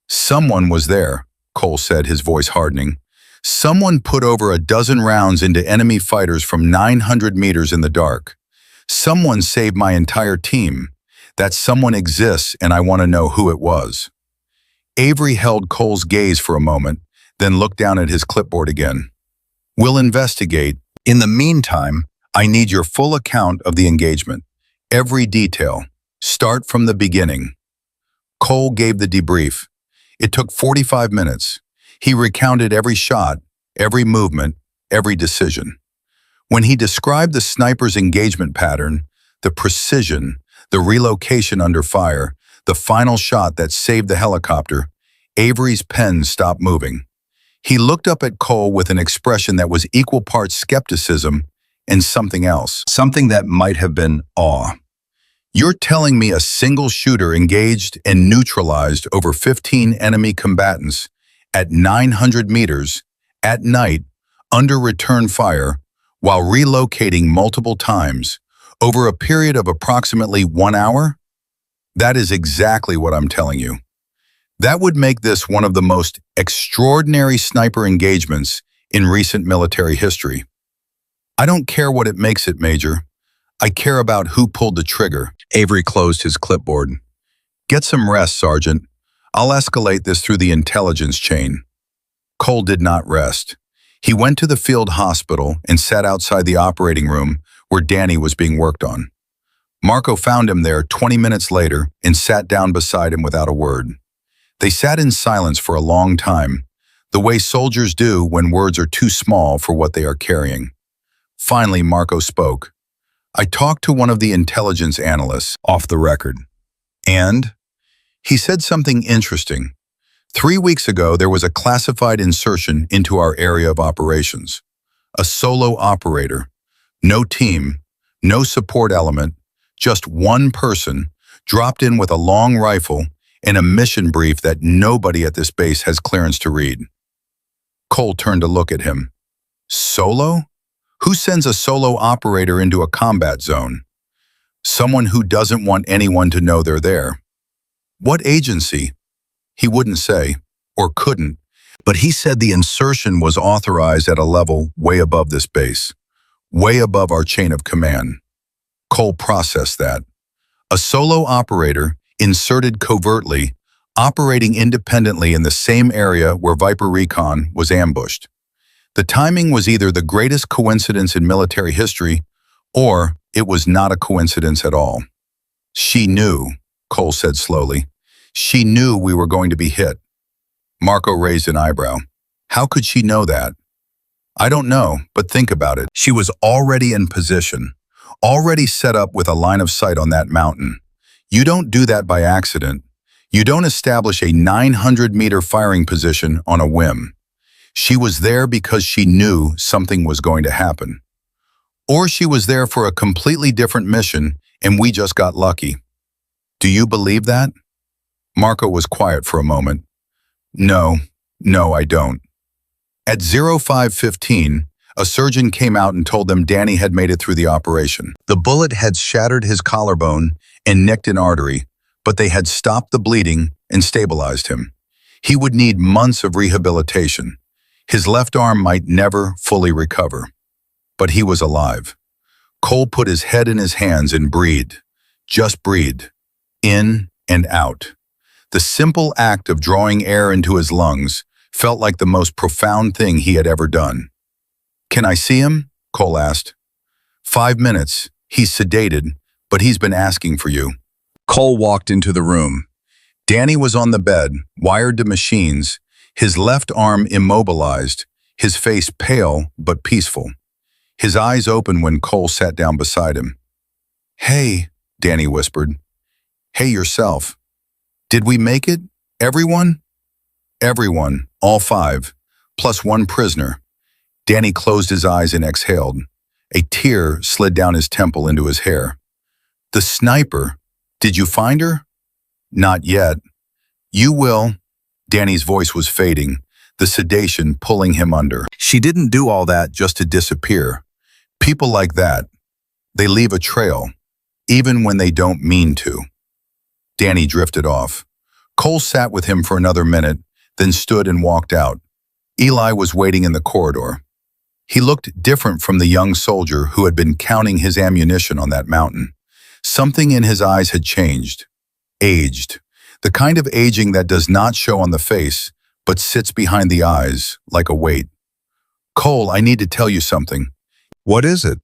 "Someone was there," Cole said, his voice hardening. "Someone put over a dozen rounds into enemy fighters from 900 meters in the dark. Someone saved my entire team. That someone exists, and I want to know who it was." Avery held Cole's gaze for a moment, then looked down at his clipboard again. "We'll investigate. In the meantime, I need your full account of the engagement. Every detail. Start from the beginning." Cole gave the debrief. It took 45 minutes. He recounted every shot, every movement, every decision. When he described the sniper's engagement pattern, the precision, the relocation under fire, the final shot that saved the helicopter, Avery's pen stopped moving. He looked up at Cole with an expression that was equal parts skepticism and something else, something that might have been awe. "You're telling me a single shooter engaged and neutralized over 15 enemy combatants at 900 meters, at night, under return fire, while relocating multiple times, over a period of approximately 1 hour? That is exactly what I'm telling you. That would make this one of the most extraordinary sniper engagements in recent military history. I don't care what it makes it, Major. I care about who pulled the trigger." Avery closed his clipboard. "Get some rest, Sergeant. I'll escalate this through the intelligence chain. Cole did not rest. He went to the field hospital and sat outside the operating room where Danny was being worked on. Marco found him there 20 minutes later and sat down beside him without a word. They sat in silence for a long time, the way soldiers do when words are too small for what they are carrying. Finally, Marco spoke. I talked to one of the intelligence analysts off the record, and he said something interesting. 3 weeks ago, there was a classified insertion into our area of operations. A solo operator, no team, no support element, just one person dropped in with a long rifle and a mission brief that nobody at this base has clearance to read. Cole turned to look at him. Solo? Who sends a solo operator into a combat zone? Someone who doesn't want anyone to know they're there. What agency? He wouldn't say, or couldn't, but he said the insertion was authorized at a level way above this base, way above our chain of command. Cole processed that. A solo operator, inserted covertly, operating independently in the same area where Viper Recon was ambushed. The timing was either the greatest coincidence in military history, or it was not a coincidence at all. She knew, Cole said slowly. She knew we were going to be hit. Marco raised an eyebrow. How could she know that? I don't know, but think about it. She was already in position, already set up with a line of sight on that mountain. You don't do that by accident. You don't establish a 900-meter firing position on a whim. She was there because she knew something was going to happen. Or she was there for a completely different mission and we just got lucky. Do you believe that? Marco was quiet for a moment. No, I don't. At 05:15, a surgeon came out and told them Danny had made it through the operation. The bullet had shattered his collarbone and nicked an artery, but they had stopped the bleeding and stabilized him. He would need months of rehabilitation. His left arm might never fully recover. But he was alive. Cole put his head in his hands and breathed. Just breathed. In and out. The simple act of drawing air into his lungs felt like the most profound thing he had ever done. Can I see him? Cole asked. 5 minutes. He's sedated, but he's been asking for you. Cole walked into the room. Danny was on the bed, wired to machines, his left arm immobilized, his face pale but peaceful. His eyes open when Cole sat down beside him. Hey, Danny whispered. Hey yourself. Did we make it? Everyone? Everyone, all 5, plus 1 prisoner. Danny closed his eyes and exhaled. A tear slid down his temple into his hair. The sniper. Did you find her? Not yet. You will. Danny's voice was fading, the sedation pulling him under. She didn't do all that just to disappear. People like that, they leave a trail, even when they don't mean to. Danny drifted off. Cole sat with him for another minute, then stood and walked out. Eli was waiting in the corridor. He looked different from the young soldier who had been counting his ammunition on that mountain. Something in his eyes had changed, aged. The kind of aging that does not show on the face, but sits behind the eyes like a weight. Cole, I need to tell you something. What is it?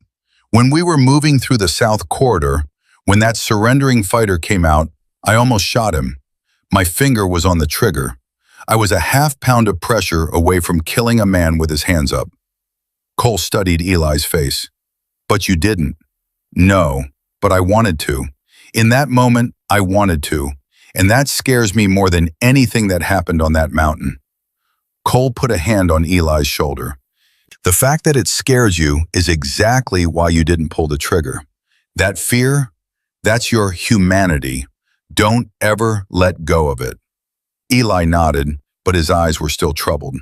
When we were moving through the south corridor, when that surrendering fighter came out, I almost shot him. My finger was on the trigger. I was a half-pound of pressure away from killing a man with his hands up. Cole studied Eli's face. But you didn't. No, but I wanted to. In that moment, I wanted to. And that scares me more than anything that happened on that mountain. Cole put a hand on Eli's shoulder. The fact that it scares you is exactly why you didn't pull the trigger. That fear, that's your humanity. Don't ever let go of it. Eli nodded, but his eyes were still troubled.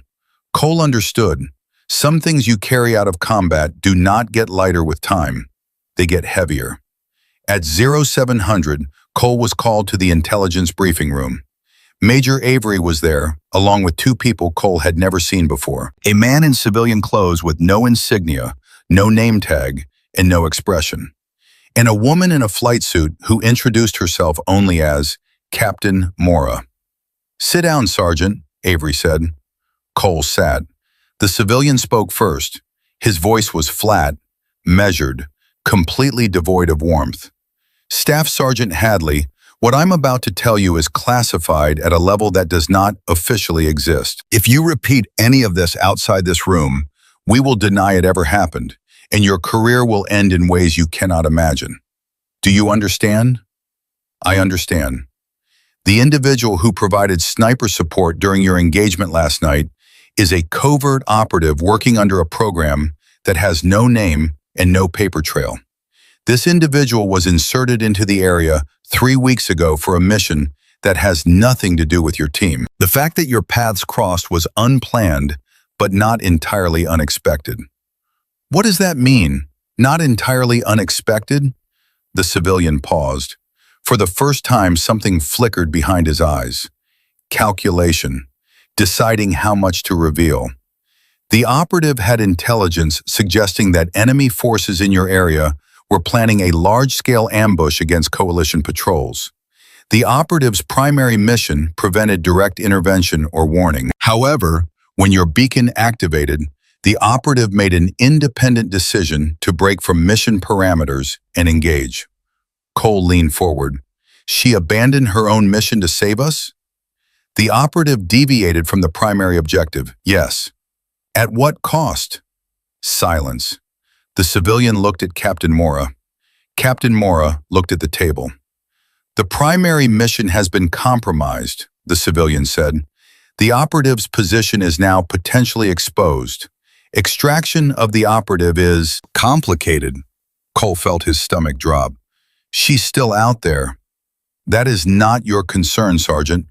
Cole understood. Some things you carry out of combat do not get lighter with time. They get heavier. At 0700, Cole was called to the intelligence briefing room. Major Avery was there, along with 2 people Cole had never seen before. A man in civilian clothes with no insignia, no name tag, and no expression. And a woman in a flight suit who introduced herself only as Captain Mora. "Sit down, Sergeant," Avery said. Cole sat. The civilian spoke first. His voice was flat, measured, completely devoid of warmth. "Staff Sergeant Hadley, what I'm about to tell you is classified at a level that does not officially exist. If you repeat any of this outside this room, we will deny it ever happened, and your career will end in ways you cannot imagine. Do you understand?" "I understand. The individual who provided sniper support during your engagement last night is a covert operative working under a program that has no name and no paper trail. This individual was inserted into the area 3 weeks ago for a mission that has nothing to do with your team. The fact that your paths crossed was unplanned, but not entirely unexpected." "What does that mean? Not entirely unexpected?" The civilian paused. For the first time, something flickered behind his eyes. Calculation. Deciding how much to reveal. The operative had intelligence suggesting that enemy forces in your area were planning a large-scale ambush against coalition patrols. The operative's primary mission prevented direct intervention or warning. However, when your beacon activated, the operative made an independent decision to break from mission parameters and engage. Cole leaned forward. "She abandoned her own mission to save us?" "The operative deviated from the primary objective, yes." "At what cost?" Silence. The civilian looked at Captain Mora. Captain Mora looked at the table. "The primary mission has been compromised," the civilian said. "The operative's position is now potentially exposed. Extraction of the operative is complicated." Cole felt his stomach drop. "She's still out there." "That is not your concern, Sergeant."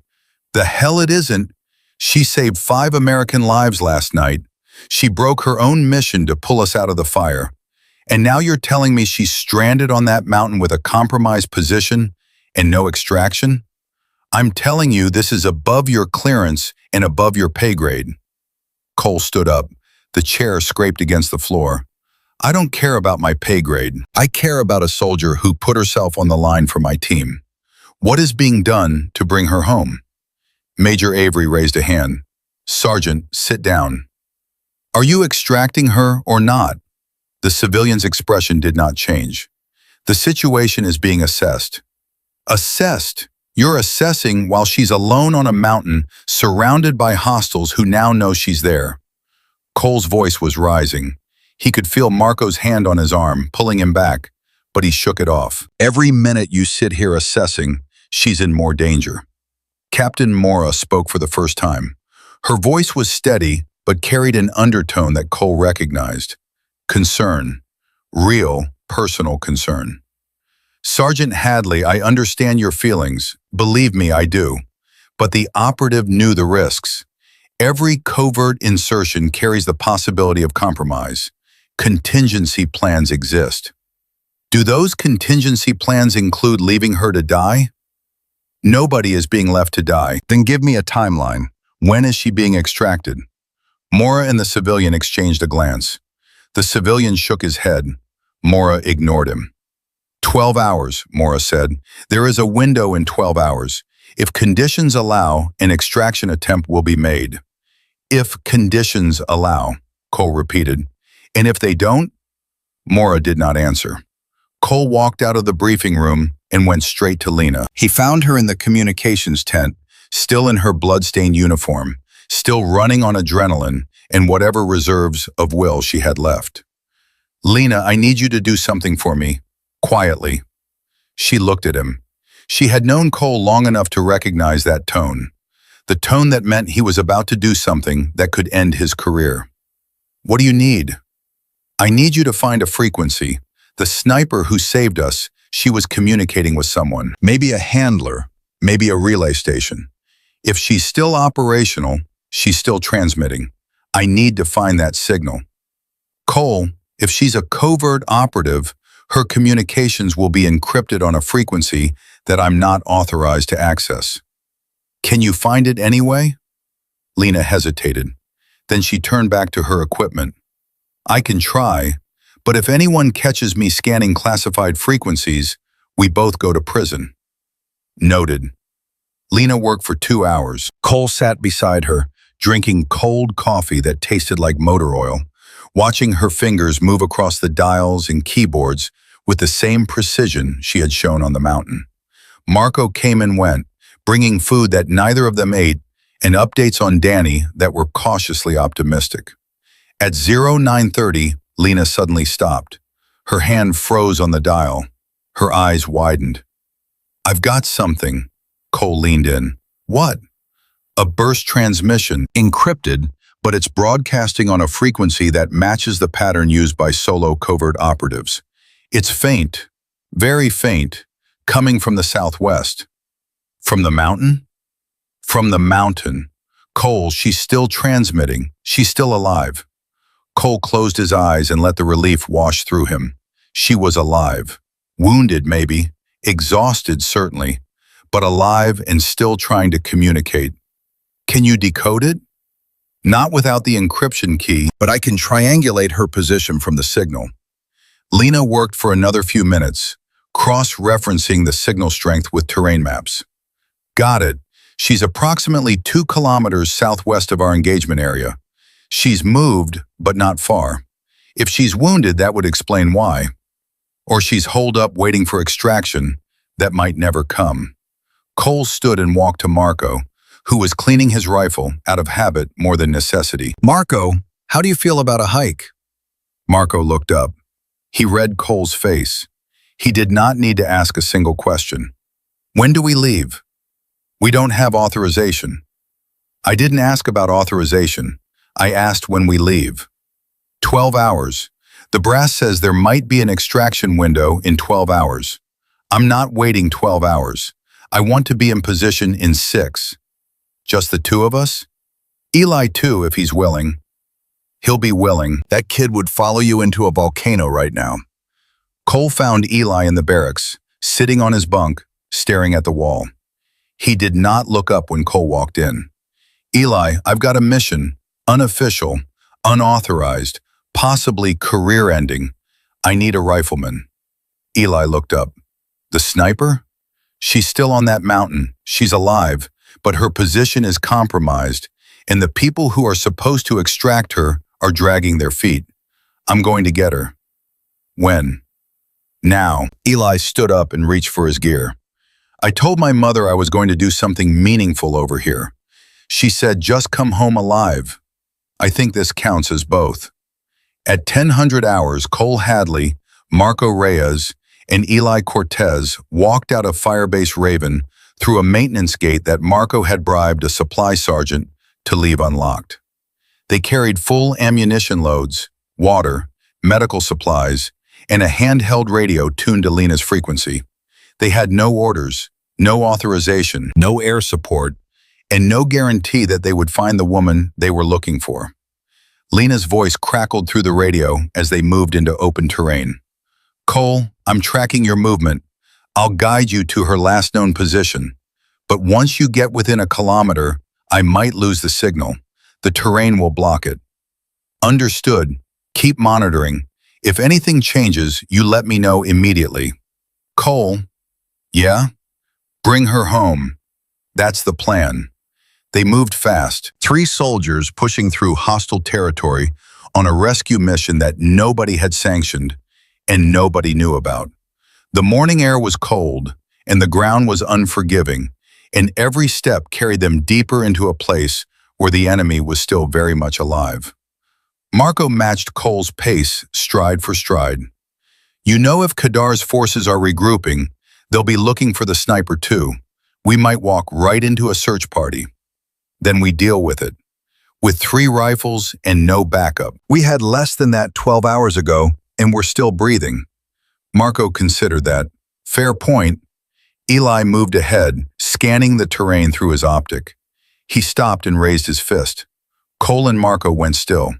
"The hell it isn't. She saved 5 American lives last night. She broke her own mission to pull us out of the fire. And now you're telling me she's stranded on that mountain with a compromised position and no extraction? I'm telling you this is above your clearance and above your pay grade." Cole stood up. The chair scraped against the floor. "I don't care about my pay grade. I care about a soldier who put herself on the line for my team. What is being done to bring her home?" Major Avery raised a hand. "Sergeant, sit down." "Are you extracting her or not?" The civilian's expression did not change. "The situation is being assessed." "Assessed? You're assessing while she's alone on a mountain, surrounded by hostiles who now know she's there." Cole's voice was rising. He could feel Marco's hand on his arm, pulling him back, but he shook it off. "Every minute you sit here assessing, she's in more danger." Captain Mora spoke for the first time. Her voice was steady, but carried an undertone that Cole recognized. Concern. Real, personal concern. "Sergeant Hadley, I understand your feelings. Believe me, I do. But the operative knew the risks. Every covert insertion carries the possibility of compromise. Contingency plans exist. Do those contingency plans include leaving her to die?" "Nobody is being left to die." "Then give me a timeline. When is she being extracted?" Mora and the civilian exchanged a glance. The civilian shook his head. Mora ignored him. 12 hours, Mora said. "There is a window in 12 hours. If conditions allow, an extraction attempt will be made." "If conditions allow," Cole repeated. "And if they don't?" Mora did not answer. Cole walked out of the briefing room and went straight to Lena. He found her in the communications tent, still in her blood-stained uniform, still running on adrenaline and whatever reserves of will she had left. "Lena, I need you to do something for me." Quietly. She looked at him. She had known Cole long enough to recognize that tone. The tone that meant he was about to do something that could end his career. "What do you need?" "I need you to find a frequency. The sniper who saved us, she was communicating with someone. Maybe a handler, maybe a relay station. If she's still operational, she's still transmitting. I need to find that signal." "Cole, if she's a covert operative, her communications will be encrypted on a frequency that I'm not authorized to access. Can you find it anyway?" Lena hesitated. Then she turned back to her equipment. "I can try, but if anyone catches me scanning classified frequencies, we both go to prison." "Noted." Lena worked for 2 hours. Cole sat beside her, drinking cold coffee that tasted like motor oil, watching her fingers move across the dials and keyboards with the same precision she had shown on the mountain. Marco came and went, bringing food that neither of them ate and updates on Danny that were cautiously optimistic. At 0930, Lena suddenly stopped. Her hand froze on the dial. Her eyes widened. "I've got something." Cole leaned in. "What?" "A burst transmission, encrypted, but it's broadcasting on a frequency that matches the pattern used by solo covert operatives. It's faint, very faint, coming from the southwest." "From the mountain?" "From the mountain. Cole, she's still transmitting. She's still alive." Cole closed his eyes and let the relief wash through him. She was alive. Wounded, maybe. Exhausted, certainly. But alive and still trying to communicate. "Can you decode it?" "Not without the encryption key, but I can triangulate her position from the signal." Lena worked for another few minutes, cross-referencing the signal strength with terrain maps. "Got it. She's approximately 2 kilometers southwest of our engagement area. She's moved, but not far. If she's wounded, that would explain why. Or she's holed up waiting for extraction that might never come." Cole stood and walked to Marco, who was cleaning his rifle out of habit more than necessity. "Marco, how do you feel about a hike?" Marco looked up. He read Cole's face. He did not need to ask a single question. "When do we leave?" "We don't have authorization." "I didn't ask about authorization. I asked when we leave." 12 hours. The brass says there might be an extraction window in 12 hours. I'm not waiting 12 hours. I want to be in position in 6. "Just the 2 of us?" "Eli too, if he's willing." "He'll be willing. That kid would follow you into a volcano right now." Cole found Eli in the barracks, sitting on his bunk, staring at the wall. He did not look up when Cole walked in. "Eli, I've got a mission, unofficial, unauthorized, possibly career-ending. I need a rifleman." Eli looked up. "The sniper?" "She's still on that mountain. She's alive, but her position is compromised, and the people who are supposed to extract her are dragging their feet. I'm going to get her." "When?" "Now." Eli stood up and reached for his gear. "I told my mother I was going to do something meaningful over here. She said, just come home alive. I think this counts as both." At 1000 hours, Cole Hadley, Marco Reyes, and Eli Cortez walked out of Firebase Raven through a maintenance gate that Marco had bribed a supply sergeant to leave unlocked. They carried full ammunition loads, water, medical supplies, and a handheld radio tuned to Lena's frequency. They had no orders, no authorization, no air support, and no guarantee that they would find the woman they were looking for. Lena's voice crackled through the radio as they moved into open terrain. "Cole, I'm tracking your movement. I'll guide you to her last known position. But once you get within a kilometer, I might lose the signal. The terrain will block it." "Understood. Keep monitoring. If anything changes, you let me know immediately." "Cole?" "Yeah?" "Bring her home. That's the plan." They moved fast, 3 soldiers pushing through hostile territory on a rescue mission that nobody had sanctioned and nobody knew about. The morning air was cold, and the ground was unforgiving, and every step carried them deeper into a place where the enemy was still very much alive. Marco matched Cole's pace stride for stride. "You know, if Kadar's forces are regrouping, they'll be looking for the sniper too. We might walk right into a search party. Then we deal with it. With 3 rifles and no backup. We had less than that 12 hours ago, and we're still breathing." Marco considered that. Fair point. Eli moved ahead, scanning the terrain through his optic. He stopped and raised his fist. Cole and Marco went still.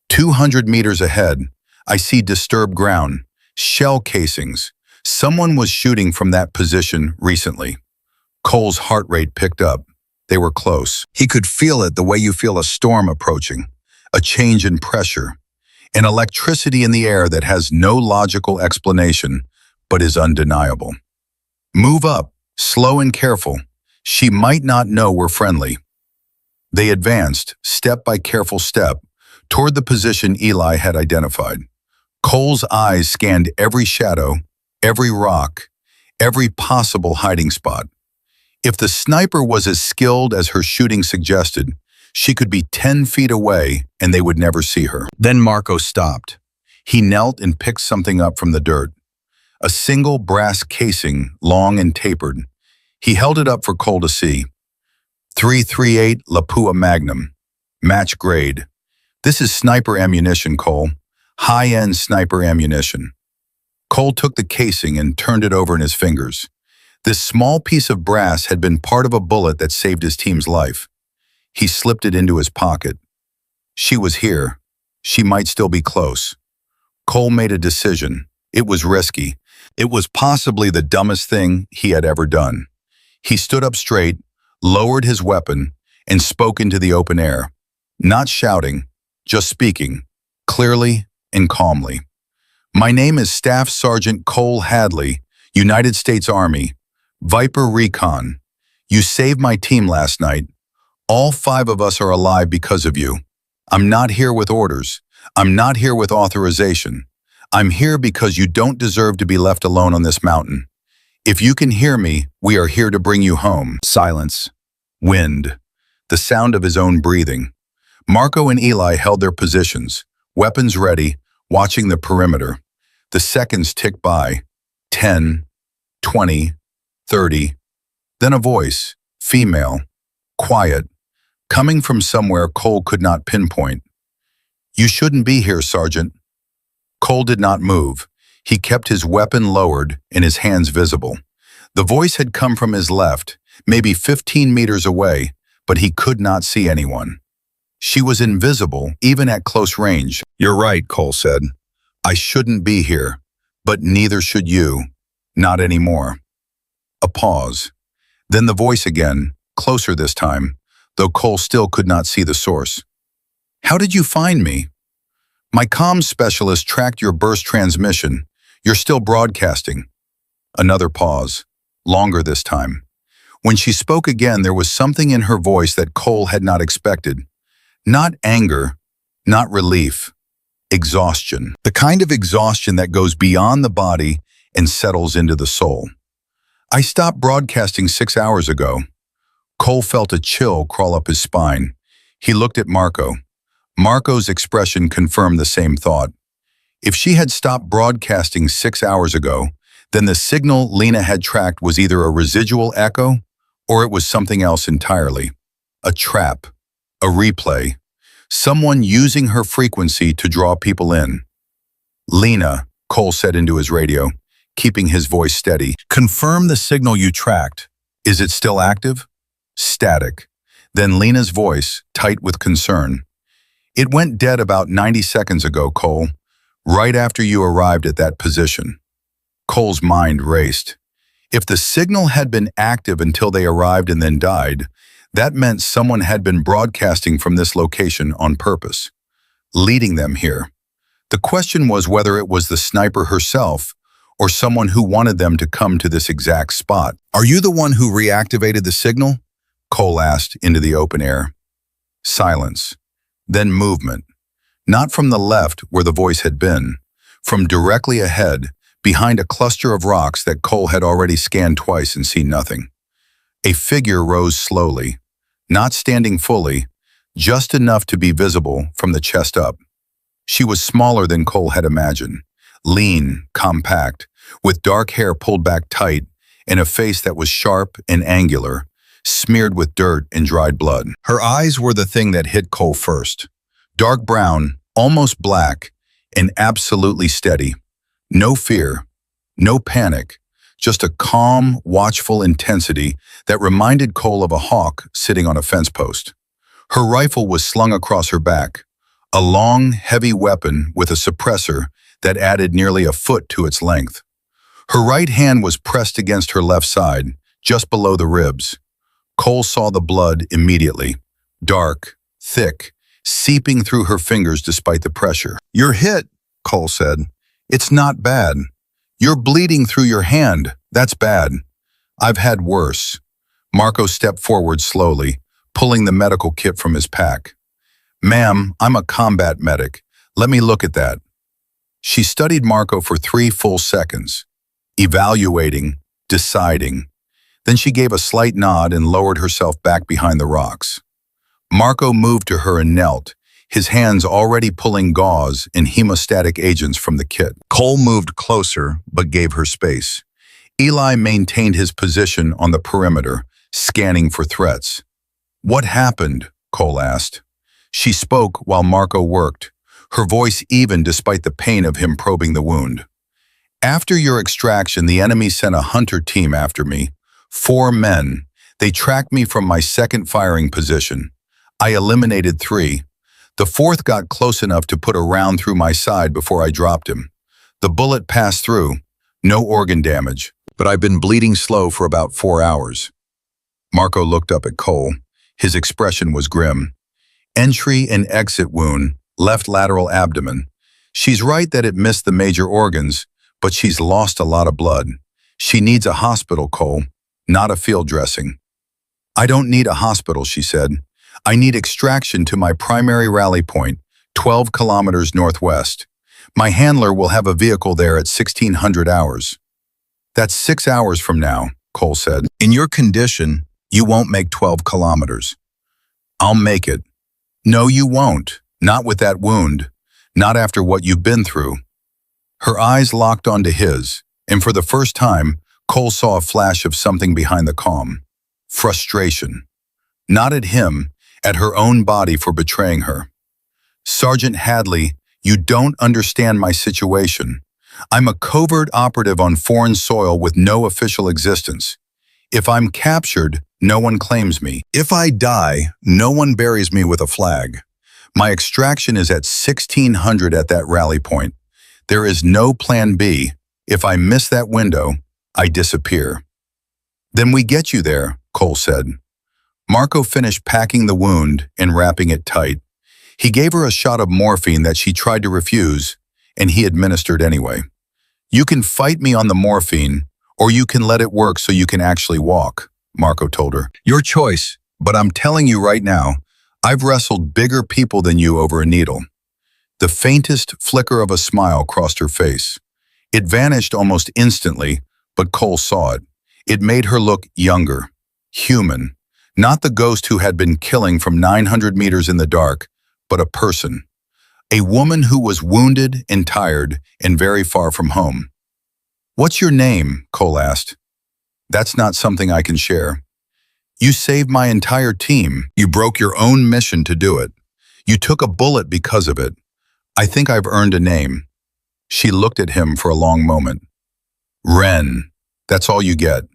200 meters ahead, I see disturbed ground, shell casings. Someone was shooting from that position recently. Cole's heart rate picked up. They were close. He could feel it the way you feel a storm approaching, a change in pressure, an electricity in the air that has no logical explanation, but is undeniable. "Move up, slow and careful. She might not know we're friendly. They advanced, step by careful step, toward the position Eli had identified. Cole's eyes scanned every shadow, every rock, every possible hiding spot. If the sniper was as skilled as her shooting suggested, she could be 10 feet away and they would never see her. Then Marco stopped. He knelt and picked something up from the dirt. A single brass casing, long and tapered. He held it up for Cole to see. .338 Lapua Magnum. Match grade. This is sniper ammunition, Cole. High-end sniper ammunition. Cole took the casing and turned it over in his fingers. This small piece of brass had been part of a bullet that saved his team's life. He slipped it into his pocket. She was here. She might still be close. Cole made a decision. It was risky. It was possibly the dumbest thing he had ever done. He stood up straight, lowered his weapon, and spoke into the open air. Not shouting, just speaking, clearly and calmly. My name is Staff Sergeant Cole Hadley, United States Army, Viper Recon. You saved my team last night. All 5 of us are alive because of you. I'm not here with orders. I'm not here with authorization. I'm here because you don't deserve to be left alone on this mountain. If you can hear me, we are here to bring you home. Silence. Wind. The sound of his own breathing. Marco and Eli held their positions, weapons ready, watching the perimeter. The seconds ticked by. 10, 20, 30. Then a voice, female, quiet, coming from somewhere Cole could not pinpoint. You shouldn't be here, Sergeant. Cole did not move. He kept his weapon lowered and his hands visible. The voice had come from his left, maybe 15 meters away, but he could not see anyone. She was invisible, even at close range. You're right, Cole said. I shouldn't be here, but neither should you. Not anymore. A pause. Then the voice again, closer this time, though Cole still could not see the source. How did you find me? My comms specialist tracked your burst transmission. You're still broadcasting. Another pause, longer this time. When she spoke again, there was something in her voice that Cole had not expected. Not anger, not relief, exhaustion. The kind of exhaustion that goes beyond the body and settles into the soul. I stopped broadcasting 6 hours ago. Cole felt a chill crawl up his spine. He looked at Marco. Marco's expression confirmed the same thought. If she had stopped broadcasting 6 hours ago, then the signal Lena had tracked was either a residual echo or it was something else entirely. A trap, a replay, someone using her frequency to draw people in. Lena, Cole said into his radio, keeping his voice steady. Confirm the signal you tracked. Is it still active? Static. Then Lena's voice, tight with concern. It went dead about 90 seconds ago, Cole, right after you arrived at that position. Cole's mind raced. If the signal had been active until they arrived and then died, that meant someone had been broadcasting from this location on purpose, leading them here. The question was whether it was the sniper herself or someone who wanted them to come to this exact spot. Are you the one who reactivated the signal? Cole asked into the open air. Silence. Then movement. Not from the left where the voice had been, from directly ahead, behind a cluster of rocks that Cole had already scanned twice and seen nothing. A figure rose slowly, not standing fully, just enough to be visible from the chest up. She was smaller than Cole had imagined, lean, compact, with dark hair pulled back tight and a face that was sharp and angular, smeared with dirt and dried blood. Her eyes were the thing that hit Cole first. Dark brown, almost black, and absolutely steady. No fear, no panic, just a calm, watchful intensity that reminded Cole of a hawk sitting on a fence post. Her rifle was slung across her back, a long, heavy weapon with a suppressor that added nearly a foot to its length. Her right hand was pressed against her left side, just below the ribs. Cole saw the blood immediately, dark, thick, seeping through her fingers despite the pressure. You're hit, Cole said. It's not bad. You're bleeding through your hand. That's bad. I've had worse. Marco stepped forward slowly, pulling the medical kit from his pack. "Ma'am, I'm a combat medic. Let me look at that." She studied Marco for 3 full seconds, evaluating, deciding. Then she gave a slight nod and lowered herself back behind the rocks. Marco moved to her and knelt, his hands already pulling gauze and hemostatic agents from the kit. Cole moved closer, but gave her space. Eli maintained his position on the perimeter, scanning for threats. "What happened?" Cole asked. She spoke while Marco worked, her voice even despite the pain of him probing the wound. "After your extraction, the enemy sent a hunter team after me. 4 men. They tracked me from my second firing position. I eliminated 3. The 4th got close enough to put a round through my side before I dropped him. The bullet passed through. No organ damage, but I've been bleeding slow for about 4 hours." Marco looked up at Cole. His expression was grim. "Entry and exit wound, left lateral abdomen. She's right that it missed the major organs, but she's lost a lot of blood. She needs a hospital, Cole, not a field dressing." "I don't need a hospital," she said. "I need extraction to my primary rally point, 12 kilometers northwest. My handler will have a vehicle there at 1600 hours. "That's 6 hours from now," Cole said. "In your condition, you won't make 12 kilometers. "I'll make it." "No, you won't. Not with that wound. Not after what you've been through." Her eyes locked onto his, and for the first time, Cole saw a flash of something behind the calm. Frustration. Not at him, at her own body for betraying her. "Sergeant Hadley, you don't understand my situation. I'm a covert operative on foreign soil with no official existence. If I'm captured, no one claims me. If I die, no one buries me with a flag. My extraction is at 1600 at that rally point. There is no plan B. If I miss that window, I disappear." "Then we get you there," Cole said. Marco finished packing the wound and wrapping it tight. He gave her a shot of morphine that she tried to refuse, and he administered anyway. "You can fight me on the morphine, or you can let it work so you can actually walk," Marco told her. "Your choice, but I'm telling you right now, I've wrestled bigger people than you over a needle." The faintest flicker of a smile crossed her face. It vanished almost instantly, but Cole saw it. It made her look younger, human, not the ghost who had been killing from 900 meters in the dark, but a person. A woman who was wounded and tired and very far from home. "What's your name?" Cole asked. "That's not something I can share." "You saved my entire team. You broke your own mission to do it. You took a bullet because of it. I think I've earned a name." She looked at him for a long moment. "Ren. That's all you get."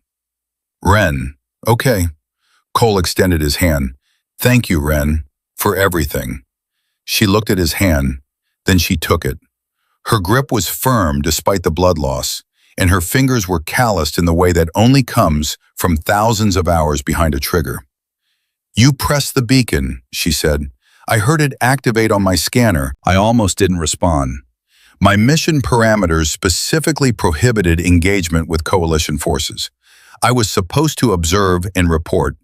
"Ren. Okay." Cole extended his hand. "Thank you, Ren, for everything." She looked at his hand, then she took it. Her grip was firm despite the blood loss, and her fingers were calloused in the way that only comes from thousands of hours behind a trigger. "You pressed the beacon," she said. "I heard it activate on my scanner. I almost didn't respond. My mission parameters specifically prohibited engagement with coalition forces. I was supposed to observe and report,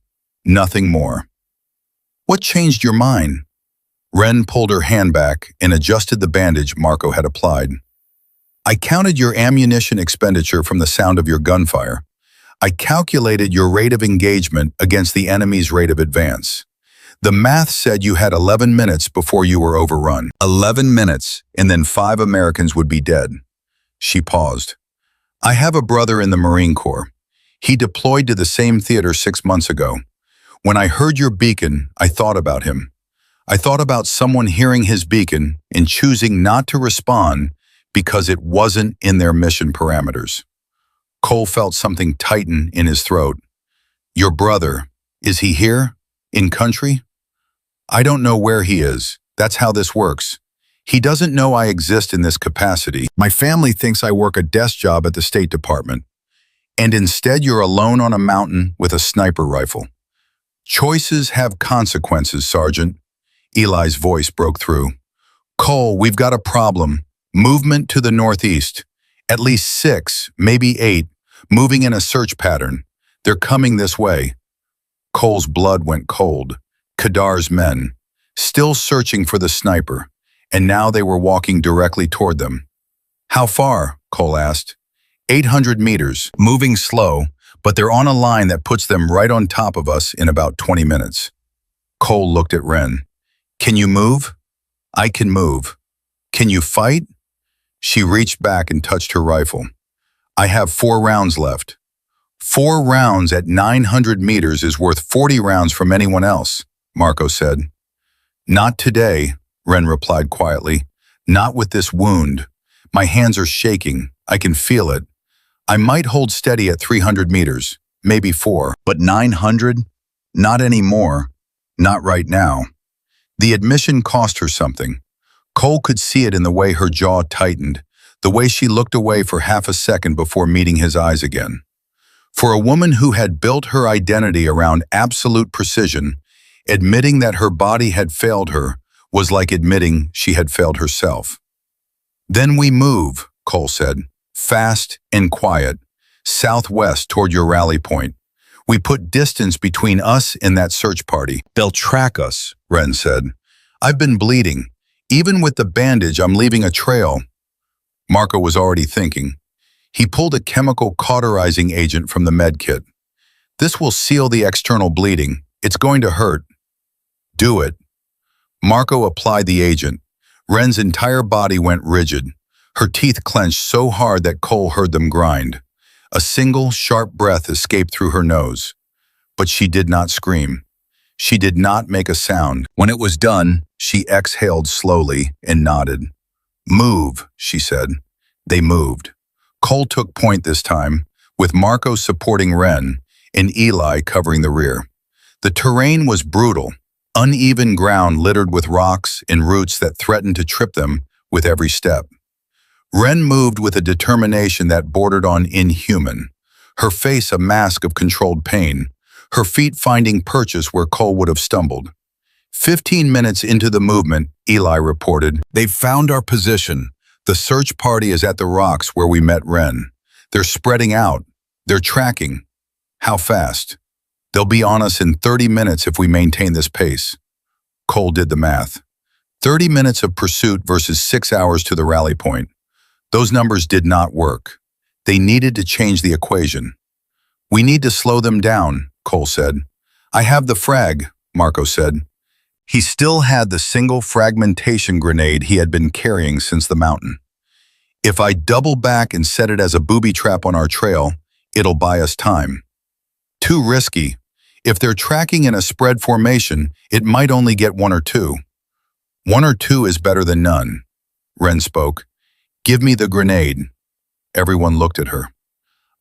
nothing more." "What changed your mind?" Ren pulled her hand back and adjusted the bandage Marco had applied. "I counted your ammunition expenditure from the sound of your gunfire. I calculated your rate of engagement against the enemy's rate of advance. The math said you had 11 minutes before you were overrun. 11 minutes, and then 5 Americans would be dead." She paused. "I have a brother in the Marine Corps. He deployed to the same theater 6 months ago. When I heard your beacon, I thought about him. I thought about someone hearing his beacon and choosing not to respond because it wasn't in their mission parameters." Cole felt something tighten in his throat. "Your brother, is he here? In country?" "I don't know where he is. That's how this works. He doesn't know I exist in this capacity. My family thinks I work a desk job at the State Department. And instead you're alone on a mountain with a sniper rifle. Choices have consequences, Sergeant." Eli's voice broke through. "Cole, we've got a problem. Movement to the northeast. At least 6, maybe 8, moving in a search pattern. They're coming this way. Cole's blood went cold. Kadar's men, still searching for the sniper, and now they were walking directly toward them. "How far?" Cole asked. 800 meters, moving slow, but they're on a line that puts them right on top of us in about 20 minutes. Cole looked at Ren. "Can you move?" "I can move." "Can you fight?" She reached back and touched her rifle. "I have 4 rounds left." 4 rounds at 900 meters is worth 40 rounds from anyone else, Marco said. "Not today," Ren replied quietly. "Not with this wound. My hands are shaking. I can feel it. I might hold steady at 300 meters, maybe 4, but 900? Not anymore. Not right now." The admission cost her something. Cole could see it in the way her jaw tightened, the way she looked away for half a second before meeting his eyes again. For a woman who had built her identity around absolute precision, admitting that her body had failed her was like admitting she had failed herself. "Then we move," Cole said, "fast and quiet, southwest toward your rally point. We put distance between us and that search party. They'll track us," Ren said. "I've been bleeding. Even with the bandage, I'm leaving a trail." Marco was already thinking. He pulled a chemical cauterizing agent from the med kit. "This will seal the external bleeding. It's going to hurt." "Do it." Marco applied the agent. Ren's entire body went rigid. Her teeth clenched so hard that Cole heard them grind. A single, sharp breath escaped through her nose. But she did not scream. She did not make a sound. When it was done, she exhaled slowly and nodded. "Move," she said. They moved. Cole took point this time, with Marco supporting Ren and Eli covering the rear. The terrain was brutal, uneven ground littered with rocks and roots that threatened to trip them with every step. Ren moved with a determination that bordered on inhuman, her face a mask of controlled pain, her feet finding purchase where Cole would have stumbled. 15 minutes into the movement, Eli reported, "They've found our position. The search party is at the rocks where we met Ren. They're spreading out. They're tracking." "How fast?" "They'll be on us in 30 minutes if we maintain this pace." Cole did the math. 30 minutes of pursuit versus 6 hours to the rally point. Those numbers did not work. They needed to change the equation. "We need to slow them down," Cole said. "I have the frag," Marco said. He still had the single fragmentation grenade he had been carrying since the mountain. "If I double back and set it as a booby trap on our trail, it'll buy us time." "Too risky. If they're tracking in a spread formation, it might only get 1 or 2. 1 or 2 is better than none." Ren spoke. "Give me the grenade." Everyone looked at her.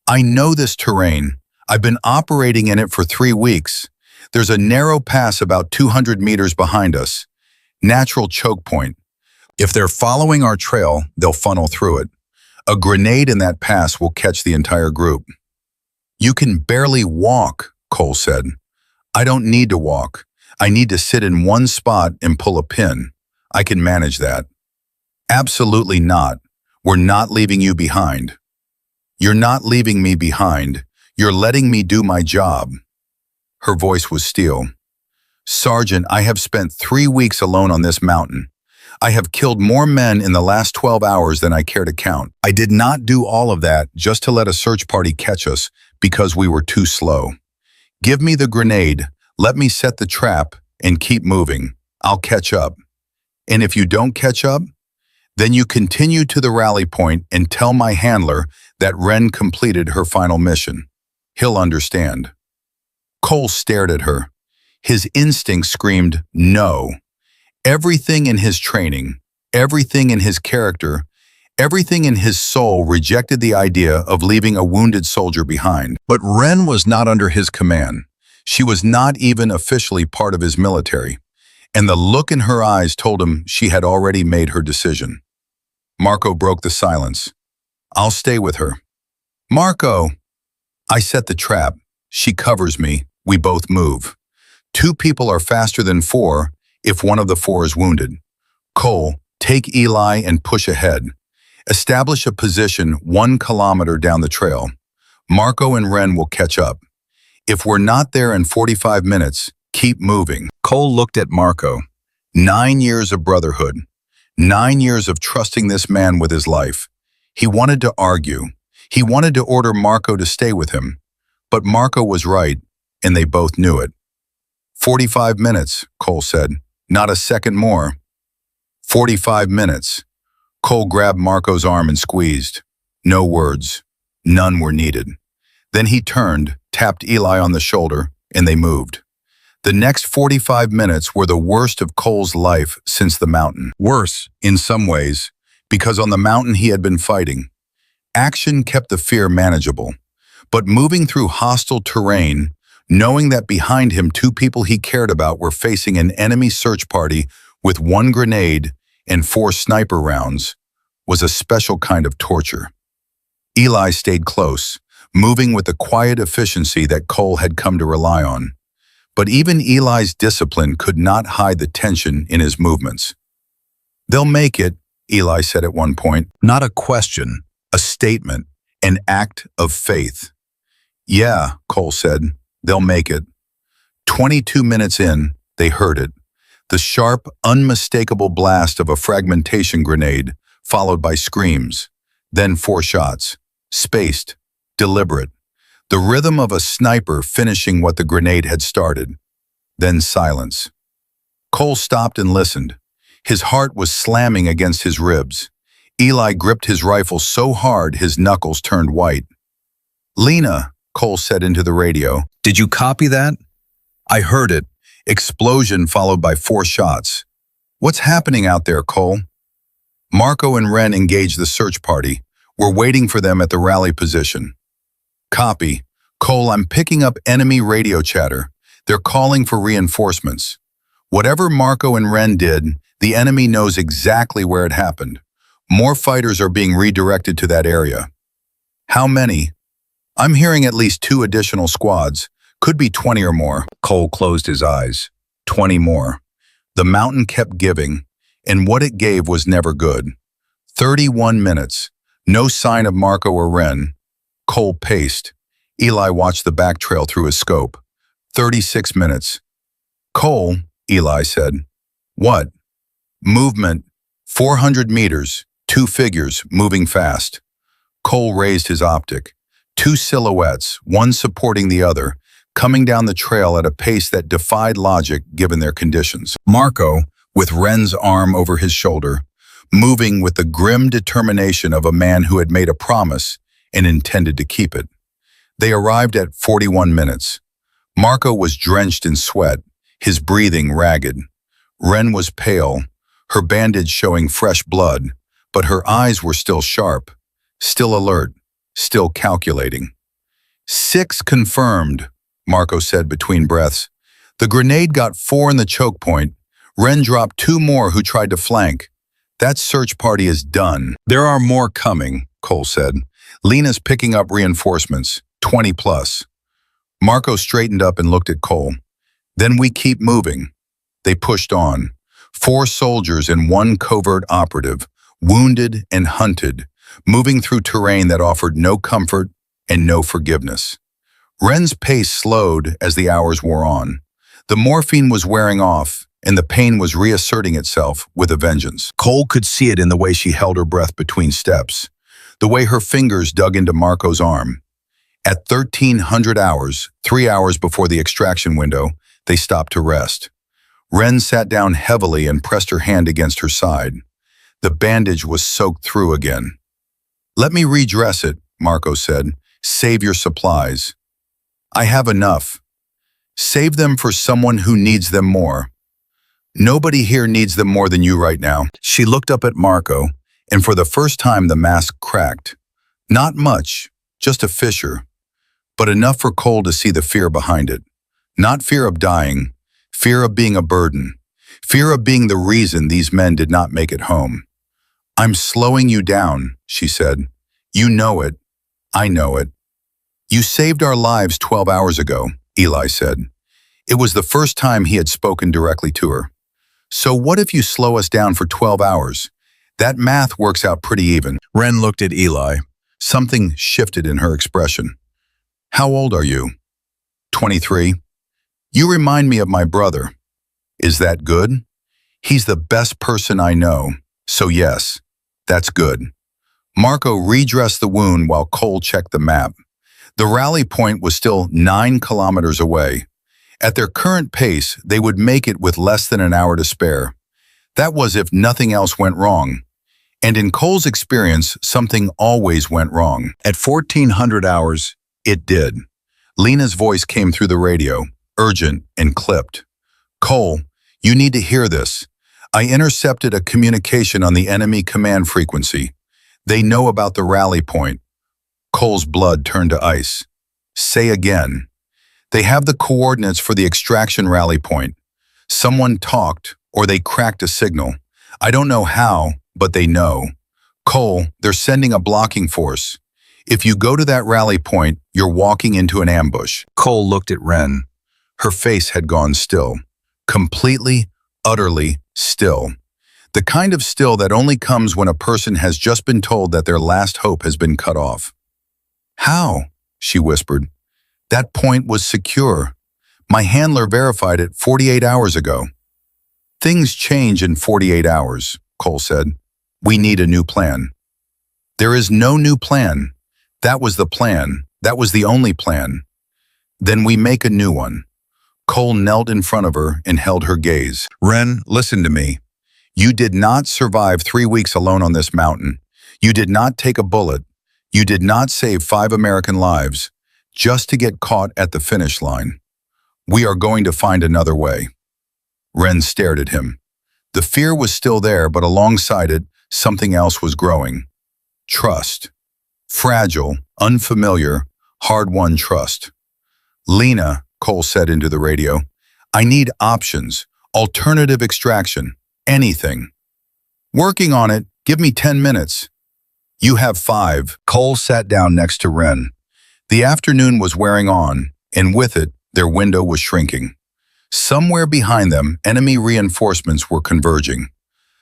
"I know this terrain. I've been operating in it for 3 weeks. There's a narrow pass about 200 meters behind us. Natural choke point. If they're following our trail, they'll funnel through it. A grenade in that pass will catch the entire group." "You can barely walk," Cole said. "I don't need to walk. I need to sit in one spot and pull a pin. I can manage that." "Absolutely not. We're not leaving you behind." "You're not leaving me behind. You're letting me do my job." Her voice was steel. "Sergeant, I have spent 3 weeks alone on this mountain. I have killed more men in the last 12 hours than I care to count. I did not do all of that just to let a search party catch us because we were too slow. Give me the grenade, let me set the trap, and keep moving. I'll catch up. And if you don't catch up, then you continue to the rally point and tell my handler that Ren completed her final mission. He'll understand." Cole stared at her. His instinct screamed, no. Everything in his training, everything in his character, everything in his soul rejected the idea of leaving a wounded soldier behind. But Ren was not under his command. She was not even officially part of his military, and the look in her eyes told him she had already made her decision. Marco broke the silence. "I'll stay with her." "Marco!" "I set the trap. She covers me. We both move. 2 people are faster than 4 if one of the 4 is wounded. Cole, take Eli and push ahead. Establish a position 1 kilometer down the trail. Marco and Ren will catch up. If we're not there in 45 minutes, keep moving. Cole looked at Marco. 9 years of brotherhood. 9 years of trusting this man with his life. He wanted to argue. He wanted to order Marco to stay with him. But Marco was right, and they both knew it. 45 minutes, Cole said. Not a second more. 45 minutes. Cole grabbed Marco's arm and squeezed. No words. None were needed. Then he turned, tapped Eli on the shoulder, and they moved. The next 45 minutes were the worst of Cole's life since the mountain. Worse, in some ways, because on the mountain he had been fighting. Action kept the fear manageable. But moving through hostile terrain, knowing that behind him 2 people he cared about were facing an enemy search party with 1 grenade and 4 sniper rounds, was a special kind of torture. Eli stayed close, moving with the quiet efficiency that Cole had come to rely on. But even Eli's discipline could not hide the tension in his movements. "They'll make it," Eli said at one point. Not a question, a statement, an act of faith. "Yeah," Cole said, "they'll make it." 22 minutes in, they heard it. The sharp, unmistakable blast of a fragmentation grenade, followed by screams. Then 4 shots. Spaced. Deliberate. The rhythm of a sniper finishing what the grenade had started. Then silence. Cole stopped and listened. His heart was slamming against his ribs. Eli gripped his rifle so hard his knuckles turned white. "Lena," Cole said into the radio. "Did you copy that?" "I heard it. Explosion followed by 4 shots. What's happening out there, Cole?" Marco and Ren engaged the search party. "We're waiting for them at the rally position." "Copy. Cole, I'm picking up enemy radio chatter. They're calling for reinforcements. Whatever Marco and Ren did, the enemy knows exactly where it happened. More fighters are being redirected to that area." "How many?" "I'm hearing at least 2 additional squads. Could be 20 or more." Cole closed his eyes. 20 more. The mountain kept giving, and what it gave was never good. 31 minutes. No sign of Marco or Ren. Cole paced. Eli watched the back trail through his scope. 36 minutes. "Cole," Eli said. "What?" "Movement. 400 meters. 2 figures, moving fast." Cole raised his optic. 2 silhouettes, one supporting the other, coming down the trail at a pace that defied logic given their conditions. Marco, with Ren's arm over his shoulder, moving with the grim determination of a man who had made a promise and intended to keep it. They arrived at 41 minutes. Marco was drenched in sweat, his breathing ragged. Ren was pale, her bandage showing fresh blood, but her eyes were still sharp, still alert, still calculating. 6 confirmed, Marco said between breaths. The grenade got 4 in the choke point. Ren dropped 2 more who tried to flank. That search party is done. There are more coming, Cole said. Lena's picking up reinforcements, 20 plus. Marco straightened up and looked at Cole. Then we keep moving. They pushed on. 4 soldiers and 1 covert operative, wounded and hunted, moving through terrain that offered no comfort and no forgiveness. Ren's pace slowed as the hours wore on. The morphine was wearing off, and the pain was reasserting itself with a vengeance. Cole could see it in the way she held her breath between steps, the way her fingers dug into Marco's arm. At 1300 hours, 3 hours before the extraction window, they stopped to rest. Ren sat down heavily and pressed her hand against her side. The bandage was soaked through again. Let me redress it, Marco said. Save your supplies. I have enough. Save them for someone who needs them more. Nobody here needs them more than you right now. She looked up at Marco, and for the first time the mask cracked. Not much, just a fissure, but enough for Cole to see the fear behind it. Not fear of dying, fear of being a burden, fear of being the reason these men did not make it home. I'm slowing you down, she said. You know it. I know it. You saved our lives 12 hours ago, Eli said. It was the first time he had spoken directly to her. So what if you slow us down for 12 hours? That math works out pretty even. Ren looked at Eli. Something shifted in her expression. How old are you? 23. You remind me of my brother. Is that good? He's the best person I know, so yes, that's good. Marco redressed the wound while Cole checked the map. The rally point was still 9 kilometers away. At their current pace, they would make it with less than an hour to spare. That was if nothing else went wrong. And in Cole's experience, something always went wrong. At 1400 hours, it did. Lena's voice came through the radio, urgent and clipped. Cole, you need to hear this. I intercepted a communication on the enemy command frequency. They know about the rally point. Cole's blood turned to ice. Say again. They have the coordinates for the extraction rally point. Someone talked, or they cracked a signal. I don't know how, but they know. Cole, they're sending a blocking force. If you go to that rally point, you're walking into an ambush. Cole looked at Ren. Her face had gone still. Completely, utterly still. The kind of still that only comes when a person has just been told that their last hope has been cut off. How? She whispered. That point was secure. My handler verified it 48 hours ago. Things change in 48 hours, Cole said. We need a new plan. There is no new plan. That was the plan. That was the only plan. Then we make a new one. Cole knelt in front of her and held her gaze. Ren, listen to me. You did not survive 3 weeks alone on this mountain. You did not take a bullet. You did not save 5 American lives just to get caught at the finish line. We are going to find another way. Ren stared at him. The fear was still there, but alongside it, something else was growing. Trust. Fragile, unfamiliar, hard-won trust. Lena, Cole said into the radio, I need options, alternative extraction, anything. Working on it, give me 10 minutes. You have 5. Cole sat down next to Ren. The afternoon was wearing on, and with it, their window was shrinking. Somewhere behind them, enemy reinforcements were converging.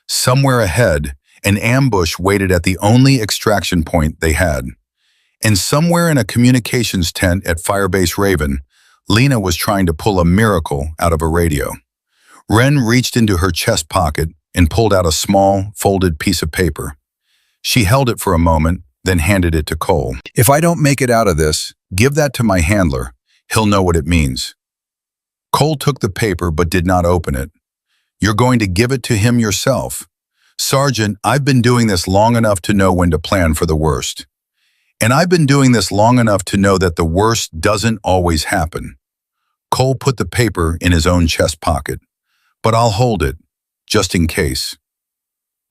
Somewhere ahead, an ambush waited at the only extraction point they had. And somewhere in a communications tent at Firebase Raven, Lena was trying to pull a miracle out of a radio. Ren reached into her chest pocket and pulled out a small, folded piece of paper. She held it for a moment, then handed it to Cole. If I don't make it out of this, give that to my handler. He'll know what it means. Cole took the paper but did not open it. You're going to give it to him yourself. Sergeant, I've been doing this long enough to know when to plan for the worst. And I've been doing this long enough to know that the worst doesn't always happen. Cole put the paper in his own chest pocket. But I'll hold it, just in case.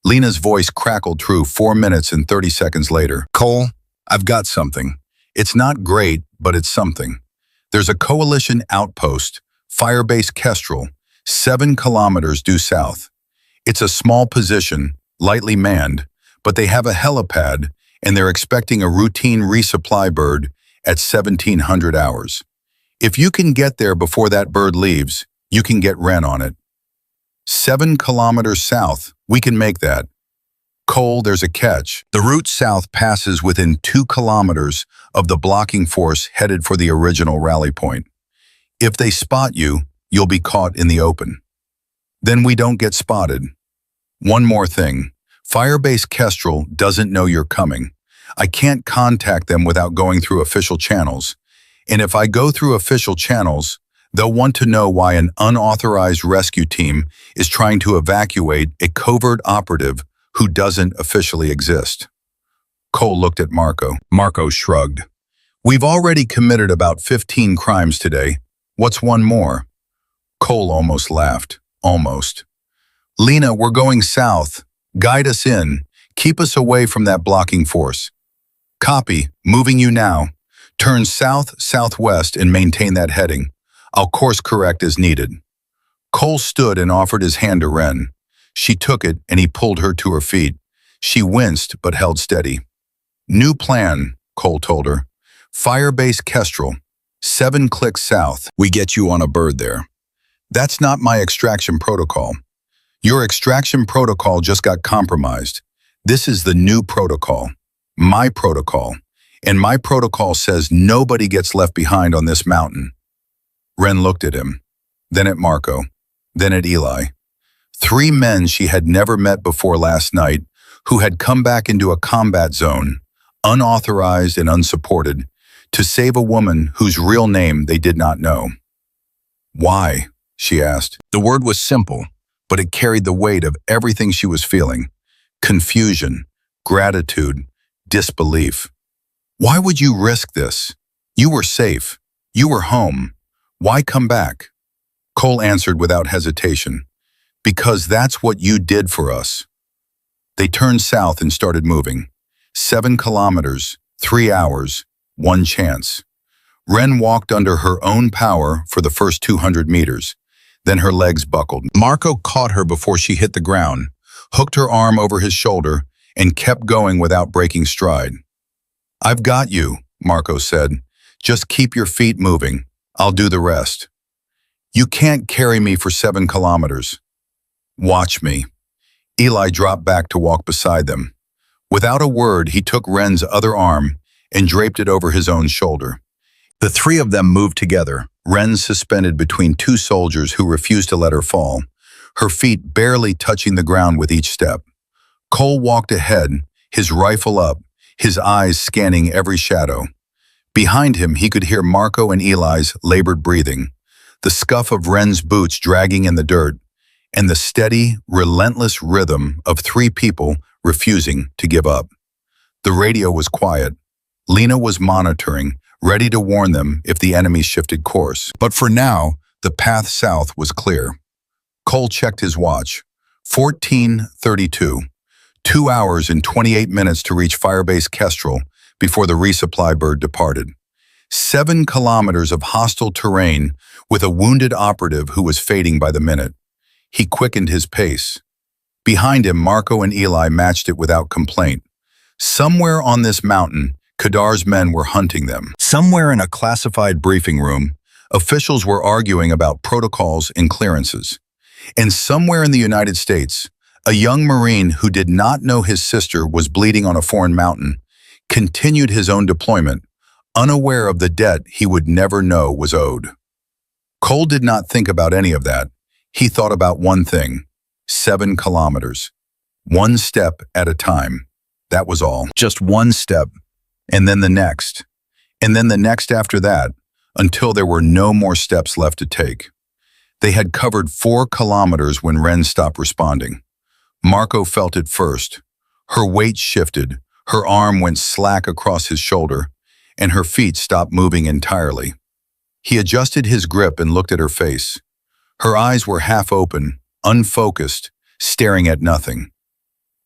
Lena's voice crackled through 4 minutes and 30 seconds later. Cole, I've got something. It's not great, but it's something. There's a coalition outpost, Firebase Kestrel, 7 kilometers due south. It's a small position, lightly manned, but they have a helipad and they're expecting a routine resupply bird at 1700 hours. If you can get there before that bird leaves, you can get Ren on it. 7 kilometers south, we can make that. Cole, there's a catch. The route south passes within 2 kilometers of the blocking force headed for the original rally point. If they spot you, you'll be caught in the open. Then we don't get spotted. One more thing. Firebase Kestrel doesn't know you're coming. I can't contact them without going through official channels. And if I go through official channels, they'll want to know why an unauthorized rescue team is trying to evacuate a covert operative who doesn't officially exist. Cole looked at Marco. Marco shrugged. We've already committed about 15 crimes today. What's one more? Cole almost laughed. Almost. Lena, we're going south. Guide us in. Keep us away from that blocking force. Copy. Moving you now. Turn south-southwest and maintain that heading. I'll course correct as needed. Cole stood and offered his hand to Ren. She took it and he pulled her to her feet. She winced but held steady. New plan, Cole told her. Firebase Kestrel. 7 clicks south. We get you on a bird there. That's not my extraction protocol. Your extraction protocol just got compromised. This is the new protocol. My protocol. And my protocol says nobody gets left behind on this mountain. Ren looked at him, then at Marco, then at Eli. 3 men she had never met before last night who had come back into a combat zone, unauthorized and unsupported, to save a woman whose real name they did not know. "Why?" she asked. The word was simple, but it carried the weight of everything she was feeling: confusion, gratitude, disbelief. "Why would you risk this? You were safe. You were home. Why come back?" Cole answered without hesitation. "Because that's what you did for us." They turned south and started moving. 7 kilometers, 3 hours, 1 chance. Ren walked under her own power for the first 200 meters. Then her legs buckled. Marco caught her before she hit the ground, hooked her arm over his shoulder, and kept going without breaking stride. "I've got you," Marco said. "Just keep your feet moving. I'll do the rest." "You can't carry me for 7 kilometers. "Watch me." Eli dropped back to walk beside them. Without a word, he took Ren's other arm and draped it over his own shoulder. The 3 of them moved together, Ren suspended between 2 soldiers who refused to let her fall, her feet barely touching the ground with each step. Cole walked ahead, his rifle up, his eyes scanning every shadow. Behind him, he could hear Marco and Eli's labored breathing, the scuff of Ren's boots dragging in the dirt, and the steady, relentless rhythm of 3 people refusing to give up. The radio was quiet. Lena was monitoring, ready to warn them if the enemy shifted course. But for now, the path south was clear. Cole checked his watch. 14:32. 2 hours and 28 minutes to reach Firebase Kestrel before the resupply bird departed. 7 kilometers of hostile terrain with a wounded operative who was fading by the minute. He quickened his pace. Behind him, Marco and Eli matched it without complaint. Somewhere on this mountain, Kadar's men were hunting them. Somewhere in a classified briefing room, officials were arguing about protocols and clearances. And somewhere in the United States, a young Marine who did not know his sister was bleeding on a foreign mountain continued his own deployment, unaware of the debt he would never know was owed. Cole did not think about any of that. He thought about one thing: 7 kilometers. 1 step at a time. That was all. Just 1 step. And then the next. And then the next after that, until there were no more steps left to take. They had covered 4 kilometers when Ren stopped responding. Marco felt it first. Her weight shifted, her arm went slack across his shoulder, and her feet stopped moving entirely. He adjusted his grip and looked at her face. Her eyes were half open, unfocused, staring at nothing.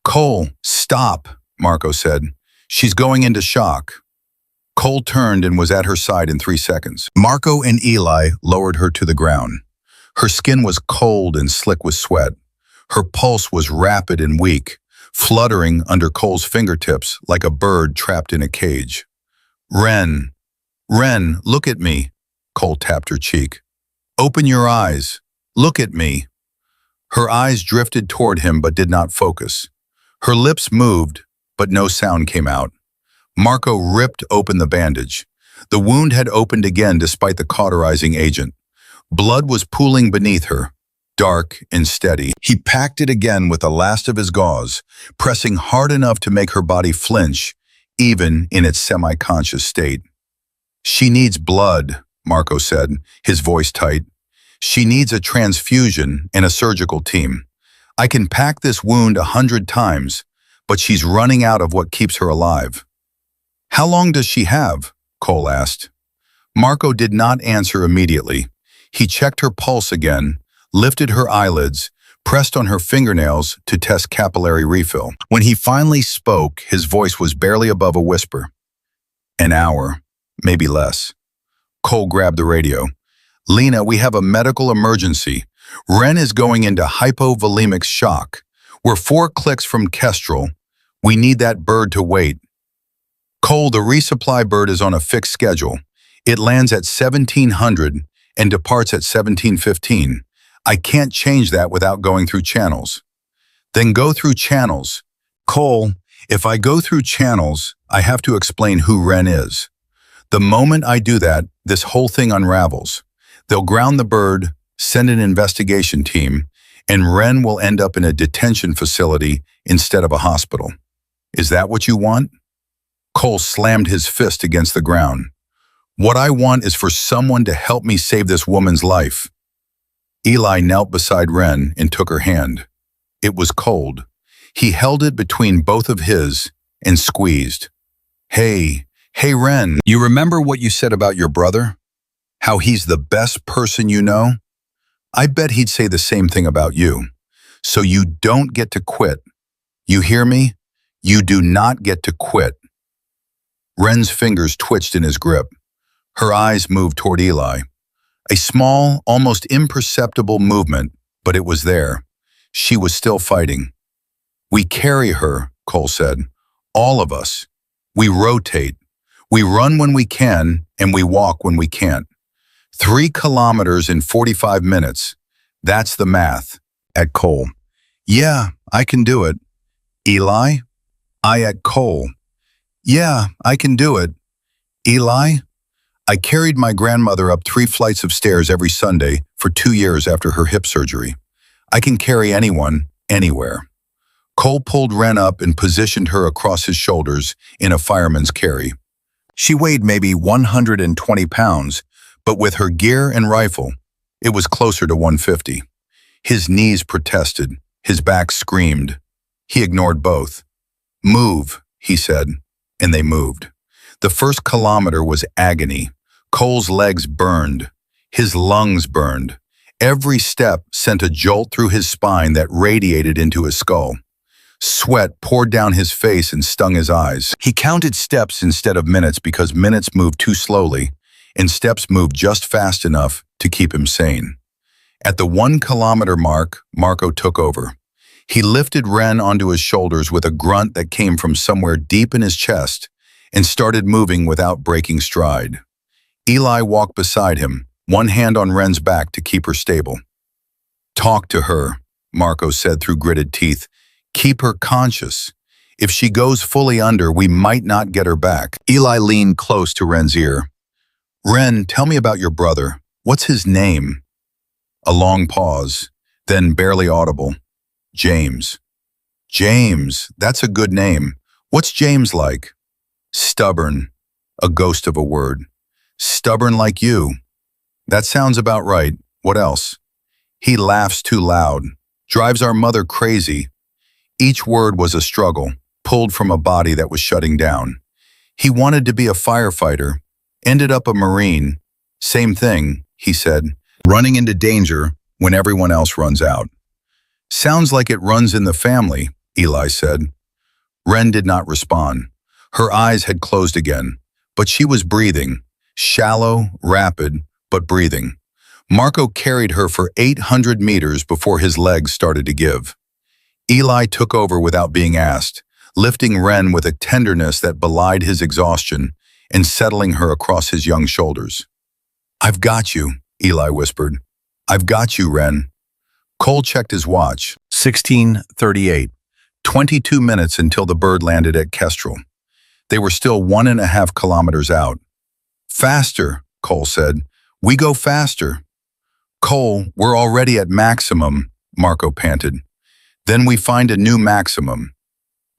"Cole, stop," Marco said. "She's going into shock." Cole turned and was at her side in 3 seconds. Marco and Eli lowered her to the ground. Her skin was cold and slick with sweat. Her pulse was rapid and weak, fluttering under Cole's fingertips like a bird trapped in a cage. Ren, look at me," Cole tapped her cheek. "Open your eyes. Look at me." Her eyes drifted toward him but did not focus. Her lips moved, but no sound came out. Marco ripped open the bandage. The wound had opened again despite the cauterizing agent. Blood was pooling beneath her, dark and steady. He packed it again with the last of his gauze, pressing hard enough to make her body flinch, even in its semi-conscious state. "She needs blood," Marco said, his voice tight. "She needs a transfusion and a surgical team. I can pack this wound 100 times, but she's running out of what keeps her alive." "How long does she have?" Cole asked. Marco did not answer immediately. He checked her pulse again, lifted her eyelids, pressed on her fingernails to test capillary refill. When he finally spoke, his voice was barely above a whisper. "An hour, maybe less." Cole grabbed the radio. "Lena, we have a medical emergency. Ren is going into hypovolemic shock. We're 4 clicks from Kestrel. We need that bird to wait." "Cole, the resupply bird is on a fixed schedule. It lands at 1700 and departs at 1715. I can't change that without going through channels." "Then go through channels." "Cole, if I go through channels, I have to explain who Ren is. The moment I do that, this whole thing unravels. They'll ground the bird, send an investigation team, and Ren will end up in a detention facility instead of a hospital. Is that what you want? Cole slammed his fist against the ground. What I want is for someone to help me save this woman's life. Eli knelt beside Ren and took her hand. It was cold. He held it between both of his and squeezed. Hey Ren, you remember what you said about your brother? How he's the best person you know? I bet he'd say the same thing about you. So you don't get to quit. You hear me? You do not get to quit. Ren's fingers twitched in his grip. Her eyes moved toward Eli. A small, almost imperceptible movement, but it was there. She was still fighting. We carry her, Cole said. All of us. We rotate. We run when we can, and we walk when we can't. 3 kilometers in 45 minutes. That's the math. At Cole. Yeah, I can do it. Eli? I at Cole. Yeah, I can do it. Eli? I carried my grandmother up 3 flights of stairs every Sunday for 2 years after her hip surgery. I can carry anyone, anywhere. Cole pulled Ren up and positioned her across his shoulders in a fireman's carry. She weighed maybe 120 pounds, but with her gear and rifle, it was closer to 150. His knees protested, his back screamed. He ignored both. Move, he said, and they moved. The first kilometer was agony. Cole's legs burned. His lungs burned. Every step sent a jolt through his spine that radiated into his skull. Sweat poured down his face and stung his eyes. He counted steps instead of minutes because minutes moved too slowly, and steps moved just fast enough to keep him sane. At the 1 kilometer mark, Marco took over. He lifted Ren onto his shoulders with a grunt that came from somewhere deep in his chest and started moving without breaking stride. Eli walked beside him, one hand on Ren's back to keep her stable. Talk to her, Marco said through gritted teeth. Keep her conscious. If she goes fully under, we might not get her back. Eli leaned close to Ren's ear. Ren, tell me about your brother. What's his name? A long pause, then barely audible. James. James, that's a good name. What's James like? Stubborn. A ghost of a word. Stubborn like you. That sounds about right. What else? He laughs too loud. Drives our mother crazy. Each word was a struggle, pulled from a body that was shutting down. He wanted to be a firefighter, ended up a Marine. Same thing, he said, running into danger when everyone else runs out. Sounds like it runs in the family, Eli said. Ren did not respond. Her eyes had closed again, but she was breathing, shallow, rapid, but breathing. Marco carried her for 800 meters before his legs started to give. Eli took over without being asked, lifting Ren with a tenderness that belied his exhaustion and settling her across his young shoulders. I've got you, Eli whispered. I've got you, Ren. Cole checked his watch. 16:38. 22 minutes until the bird landed at Kestrel. They were still 1.5 kilometers out. Faster, Cole said. We go faster. Cole, we're already at maximum, Marco panted. Then we find a new maximum.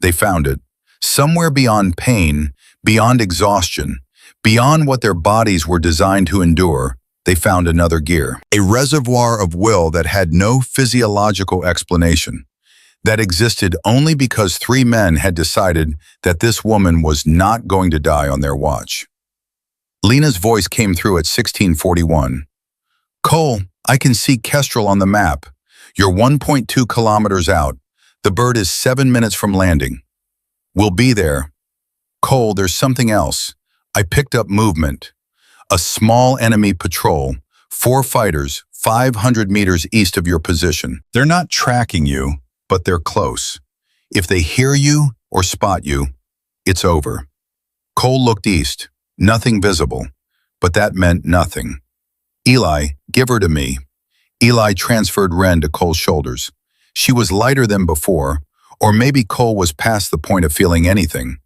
They found it. Somewhere beyond pain, beyond exhaustion, beyond what their bodies were designed to endure, they found another gear. A reservoir of will that had no physiological explanation, that existed only because 3 men had decided that this woman was not going to die on their watch. Lena's voice came through at 16:41. Cole, I can see Kestrel on the map. You're 1.2 kilometers out. The bird is 7 minutes from landing. We'll be there. Cole, there's something else. I picked up movement. A small enemy patrol, 4 fighters, 500 meters east of your position. They're not tracking you, but they're close. If they hear you or spot you, it's over. Cole looked east. Nothing visible, but that meant nothing. Eli, give her to me. Eli transferred Ren to Cole's shoulders. She was lighter than before, or maybe Cole was past the point of feeling anything.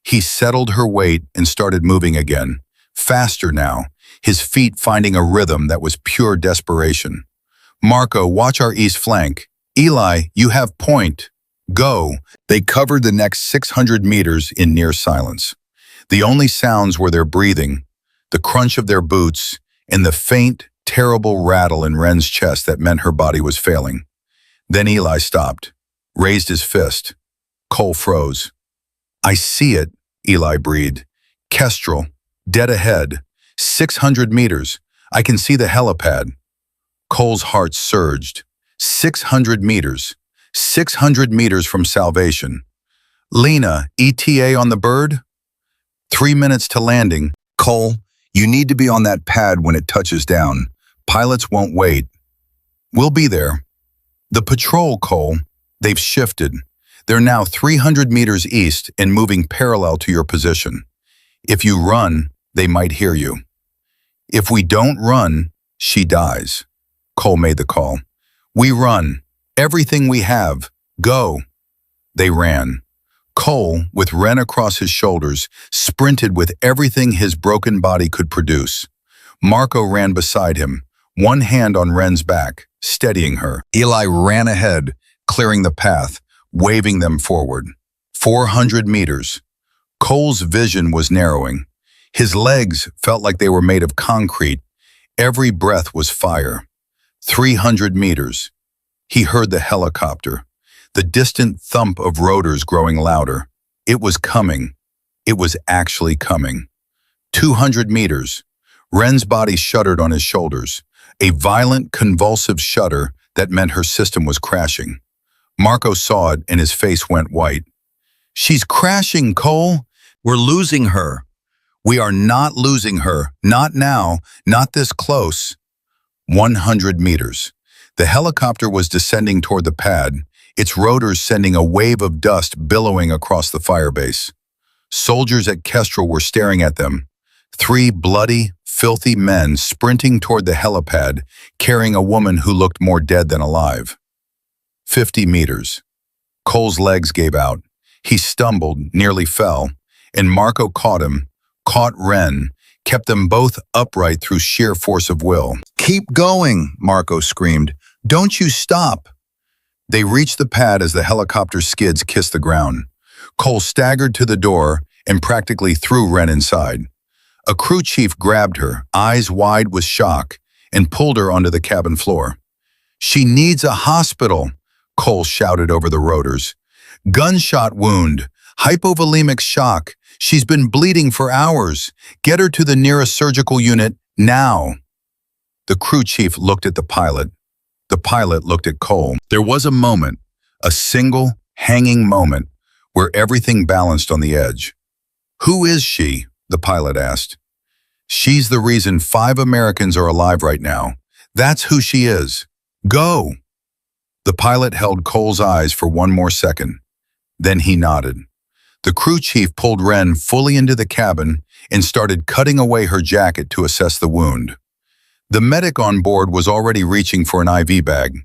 He settled her weight and started moving again, faster now, his feet finding a rhythm that was pure desperation. Marco, watch our east flank. Eli, you have point. Go. They covered the next 600 meters in near silence. The only sounds were their breathing, the crunch of their boots, and the faint, terrible rattle in Wren's chest that meant her body was failing. Then Eli stopped, raised his fist. Cole froze. I see it, Eli breathed. Kestrel, dead ahead, 600 meters. I can see the helipad. Cole's heart surged. 600 meters. 600 meters from salvation. Lena, ETA on the bird? 3 minutes to landing. Cole, you need to be on that pad when it touches down. Pilots won't wait. We'll be there. The patrol, Cole, they've shifted. They're now 300 meters east and moving parallel to your position. If you run, they might hear you. If we don't run, she dies. Cole made the call. We run. Everything we have. Go. They ran. Cole, with Wren across his shoulders, sprinted with everything his broken body could produce. Marco ran beside him, one hand on Wren's back, steadying her. Eli ran ahead, clearing the path, waving them forward. 400 meters. Cole's vision was narrowing. His legs felt like they were made of concrete. Every breath was fire. 300 meters. He heard the helicopter, the distant thump of rotors growing louder. It was coming. It was actually coming. 200 meters. Wren's body shuddered on his shoulders, a violent, convulsive shudder that meant her system was crashing. Marco saw it and his face went white. She's crashing, Cole. We're losing her. We are not losing her. Not now. Not this close. 100 meters. The helicopter was descending toward the pad, its rotors sending a wave of dust billowing across the firebase. Soldiers at Kestrel were staring at them. 3 bloody, filthy men sprinting toward the helipad, carrying a woman who looked more dead than alive. 50 meters. Cole's legs gave out. He stumbled, nearly fell, and Marco caught him, caught Wren, kept them both upright through sheer force of will. Keep going, Marco screamed. Don't you stop. They reached the pad as the helicopter skids kissed the ground. Cole staggered to the door and practically threw Wren inside. A crew chief grabbed her, eyes wide with shock, and pulled her onto the cabin floor. She needs a hospital, Cole shouted over the rotors. Gunshot wound, hypovolemic shock. She's been bleeding for hours. Get her to the nearest surgical unit now. The crew chief looked at the pilot. The pilot looked at Cole. There was a moment, a single, hanging moment, where everything balanced on the edge. Who is she? The pilot asked. She's the reason 5 Americans are alive right now. That's who she is. Go. The pilot held Cole's eyes for one more second. Then he nodded. The crew chief pulled Wren fully into the cabin and started cutting away her jacket to assess the wound. The medic on board was already reaching for an IV bag.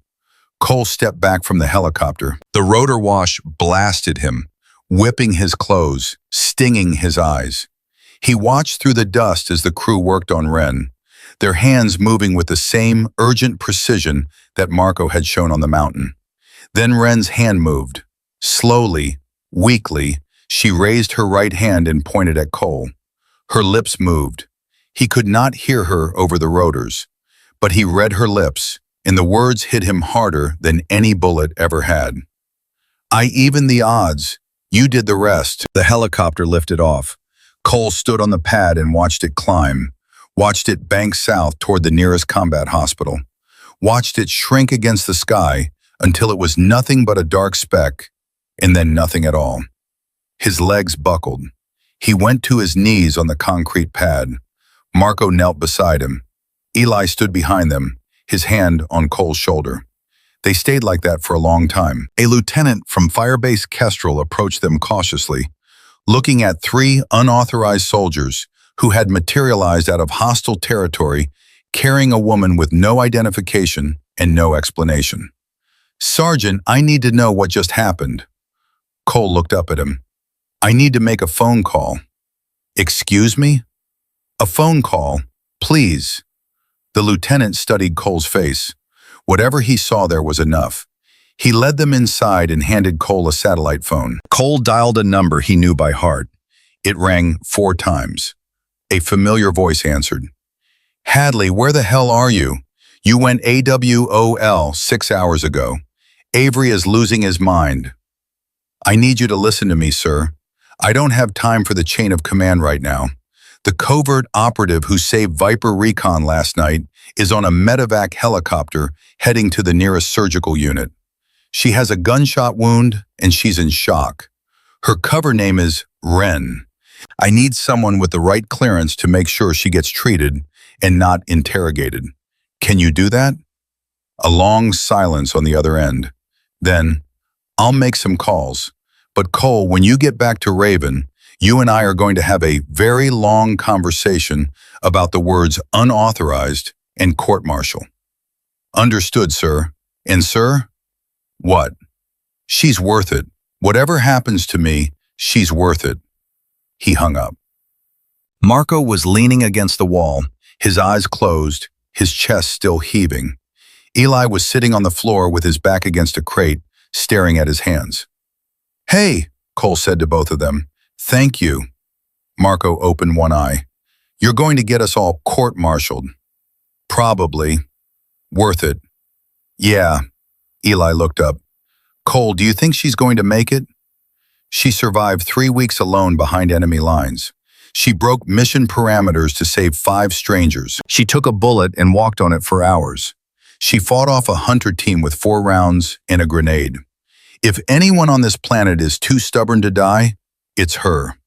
Cole stepped back from the helicopter. The rotor wash blasted him, whipping his clothes, stinging his eyes. He watched through the dust as the crew worked on Wren, their hands moving with the same urgent precision that Marco had shown on the mountain. Then Wren's hand moved. Slowly, weakly, she raised her right hand and pointed at Cole. Her lips moved. He could not hear her over the rotors, but he read her lips, and the words hit him harder than any bullet ever had. I evened the odds. You did the rest. The helicopter lifted off. Cole stood on the pad and watched it climb, watched it bank south toward the nearest combat hospital, watched it shrink against the sky until it was nothing but a dark speck, and then nothing at all. His legs buckled. He went to his knees on the concrete pad. Marco knelt beside him. Eli stood behind them, his hand on Cole's shoulder. They stayed like that for a long time. A lieutenant from Firebase Kestrel approached them cautiously, looking at 3 unauthorized soldiers who had materialized out of hostile territory, carrying a woman with no identification and no explanation. Sergeant, I need to know what just happened. Cole looked up at him. I need to make a phone call. Excuse me? A phone call, please. The lieutenant studied Cole's face. Whatever he saw there was enough. He led them inside and handed Cole a satellite phone. Cole dialed a number he knew by heart. It rang 4 times. A familiar voice answered. Hadley, where the hell are you? You went AWOL 6 hours ago. Avery is losing his mind. I need you to listen to me, sir. I don't have time for the chain of command right now. The covert operative who saved Viper Recon last night is on a medevac helicopter heading to the nearest surgical unit. She has a gunshot wound and she's in shock. Her cover name is Ren. I need someone with the right clearance to make sure she gets treated and not interrogated. Can you do that? A long silence on the other end. Then, I'll make some calls. But Cole, when you get back to Raven, you and I are going to have a very long conversation about the words unauthorized and court-martial. Understood, sir. And sir? What? She's worth it. Whatever happens to me, she's worth it. He hung up. Marco was leaning against the wall, his eyes closed, his chest still heaving. Eli was sitting on the floor with his back against a crate, staring at his hands. Hey, Cole said to both of them. Thank you. Marco opened one eye. You're going to get us all court-martialed. Probably. Worth it. Yeah. Eli looked up. Cole, do you think she's going to make it? She survived 3 weeks alone behind enemy lines. She broke mission parameters to save 5 strangers. She took a bullet and walked on it for hours. She fought off a hunter team with 4 rounds and a grenade. If anyone on this planet is too stubborn to die, it's her.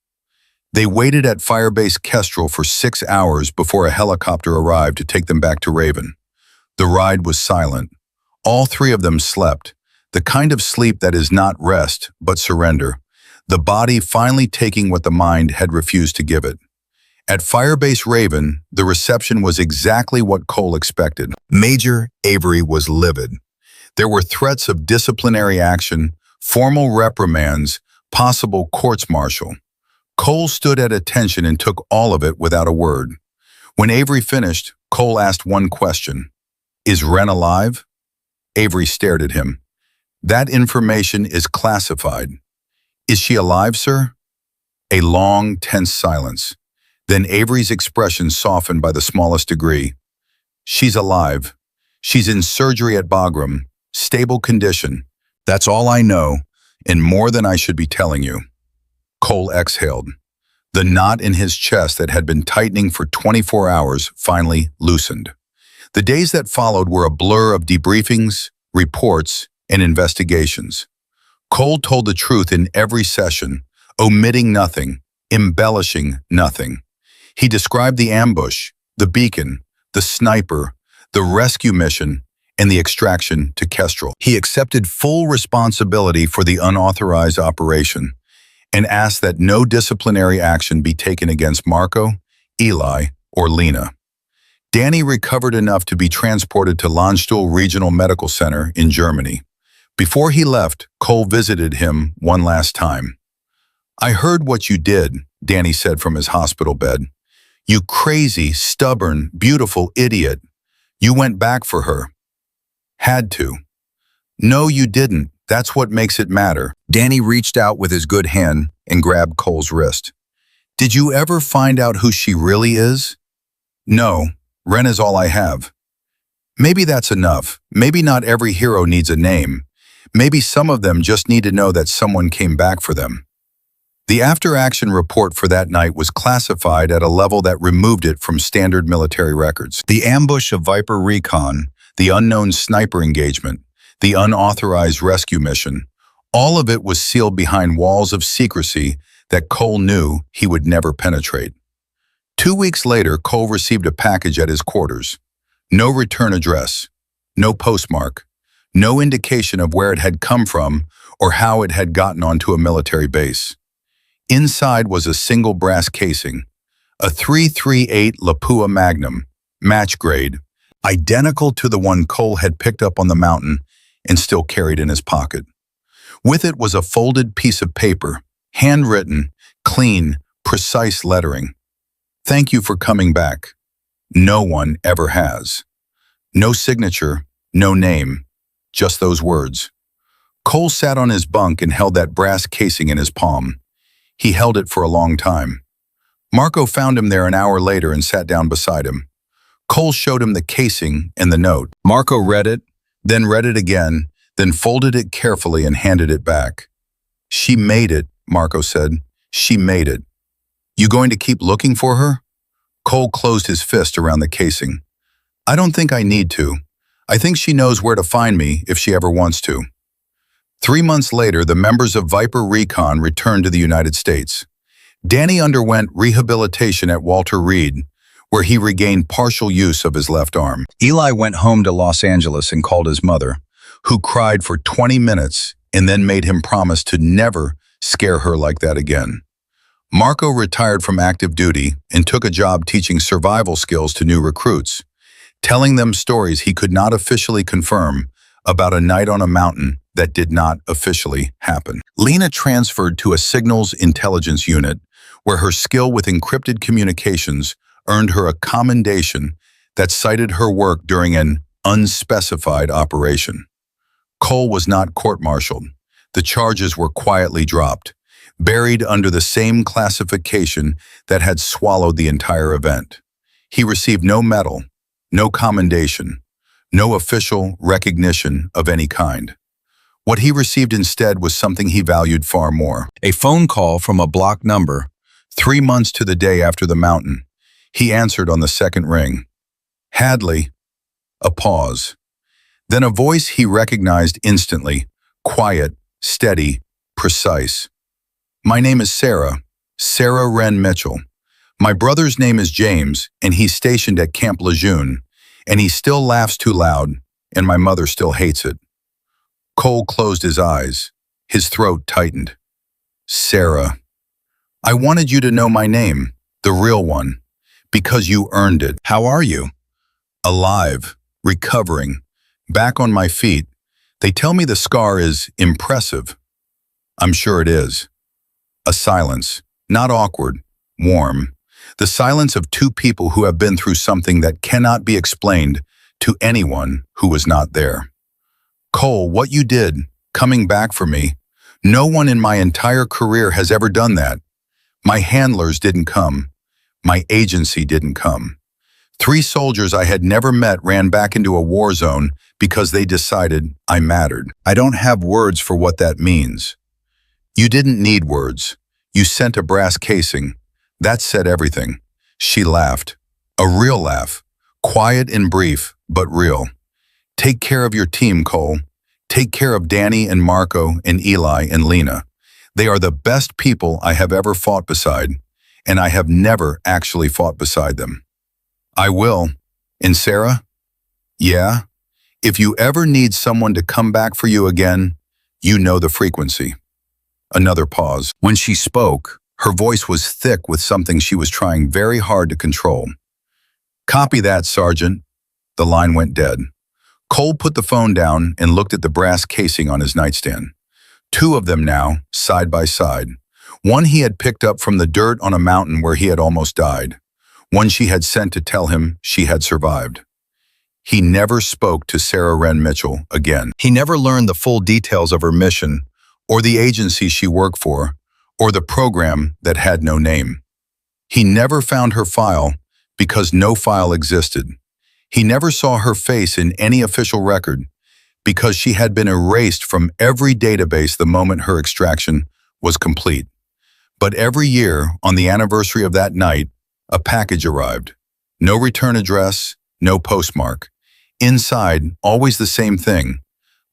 They waited at Firebase Kestrel for 6 hours before a helicopter arrived to take them back to Raven. The ride was silent. All 3 of them slept, the kind of sleep that is not rest, but surrender, the body finally taking what the mind had refused to give it. At Firebase Raven, the reception was exactly what Cole expected. Major Avery was livid. There were threats of disciplinary action, formal reprimands, possible courts-martial. Cole stood at attention and took all of it without a word. When Avery finished, Cole asked one question. Is Ren alive? Avery stared at him. That information is classified. Is she alive, sir? A long, tense silence. Then Avery's expression softened by the smallest degree. She's alive. She's in surgery at Bagram. Stable condition. That's all I know, and more than I should be telling you. Cole exhaled. The knot in his chest that had been tightening for 24 hours finally loosened. The days that followed were a blur of debriefings, reports, and investigations. Cole told the truth in every session, omitting nothing, embellishing nothing. He described the ambush, the beacon, the sniper, the rescue mission, and the extraction to Kestrel. He accepted full responsibility for the unauthorized operation and asked that no disciplinary action be taken against Marco, Eli, or Lena. Danny recovered enough to be transported to Landstuhl Regional Medical Center in Germany. Before he left, Cole visited him one last time. I heard what you did, Danny said from his hospital bed. You crazy, stubborn, beautiful idiot. You went back for her. Had to. No, you didn't. That's what makes it matter. Danny reached out with his good hand and grabbed Cole's wrist. Did you ever find out who she really is? No, Ren is all I have. Maybe that's enough. Maybe not every hero needs a name. Maybe some of them just need to know that someone came back for them. The after-action report for that night was classified at a level that removed it from standard military records. The ambush of Viper Recon, the unknown sniper engagement, the unauthorized rescue mission, all of it was sealed behind walls of secrecy that Cole knew he would never penetrate. 2 weeks later, Cole received a package at his quarters. No return address, no postmark, no indication of where it had come from or how it had gotten onto a military base. Inside was a single brass casing, a .338 Lapua Magnum, match grade, identical to the one Cole had picked up on the mountain and still carried in his pocket. With it was a folded piece of paper, handwritten, clean, precise lettering. Thank you for coming back. No one ever has. No signature, no name, just those words. Cole sat on his bunk and held that brass casing in his palm. He held it for a long time. Marco found him there an hour later and sat down beside him. Cole showed him the casing and the note. Marco read it, then read it again, then folded it carefully and handed it back. She made it, Marco said. She made it. You going to keep looking for her? Cole closed his fist around the casing. I don't think I need to. I think she knows where to find me if she ever wants to. 3 months later, the members of Viper Recon returned to the United States. Danny underwent rehabilitation at Walter Reed, where he regained partial use of his left arm. Eli went home to Los Angeles and called his mother, who cried for 20 minutes and then made him promise to never scare her like that again. Marco retired from active duty and took a job teaching survival skills to new recruits, telling them stories he could not officially confirm about a night on a mountain that did not officially happen. Lena transferred to a signals intelligence unit where her skill with encrypted communications earned her a commendation that cited her work during an unspecified operation. Cole was not court-martialed. The charges were quietly dropped, buried under the same classification that had swallowed the entire event. He received no medal, no commendation, no official recognition of any kind. What he received instead was something he valued far more. A phone call from a blocked number, 3 months to the day after the mountain. He answered on the second ring. Hadley. A pause. Then a voice he recognized instantly, quiet, steady, precise. My name is Sarah Wren Mitchell. My brother's name is James, and he's stationed at Camp Lejeune, and he still laughs too loud, and my mother still hates it. Cole closed his eyes. His throat tightened. Sarah. I wanted you to know my name, the real one, because you earned it. How are you? Alive, recovering, back on my feet. They tell me the scar is impressive. I'm sure it is. A silence, not awkward, warm. The silence of two people who have been through something that cannot be explained to anyone who was not there. Cole, what you did, coming back for me, no one in my entire career has ever done that. My handlers didn't come. My agency didn't come. 3 soldiers I had never met ran back into a war zone because they decided I mattered. I don't have words for what that means. You didn't need words. You sent a brass casing. That said everything. She laughed. A real laugh. Quiet and brief, but real. Take care of your team, Cole. Take care of Danny and Marco and Eli and Lena. They are the best people I have ever fought beside, and I have never actually fought beside them. I will. And Sarah? Yeah? If you ever need someone to come back for you again, you know the frequency. Another pause. When she spoke, her voice was thick with something she was trying very hard to control. Copy that, Sergeant. The line went dead. Cole put the phone down and looked at the brass casing on his nightstand. 2 of them now, side by side. One he had picked up from the dirt on a mountain where he had almost died. One she had sent to tell him she had survived. He never spoke to Sarah Wren Mitchell again. He never learned the full details of her mission, or the agency she worked for, or the program that had no name. He never found her file because no file existed. He never saw her face in any official record because she had been erased from every database the moment her extraction was complete. But every year, on the anniversary of that night, a package arrived. No return address, no postmark. Inside, always the same thing.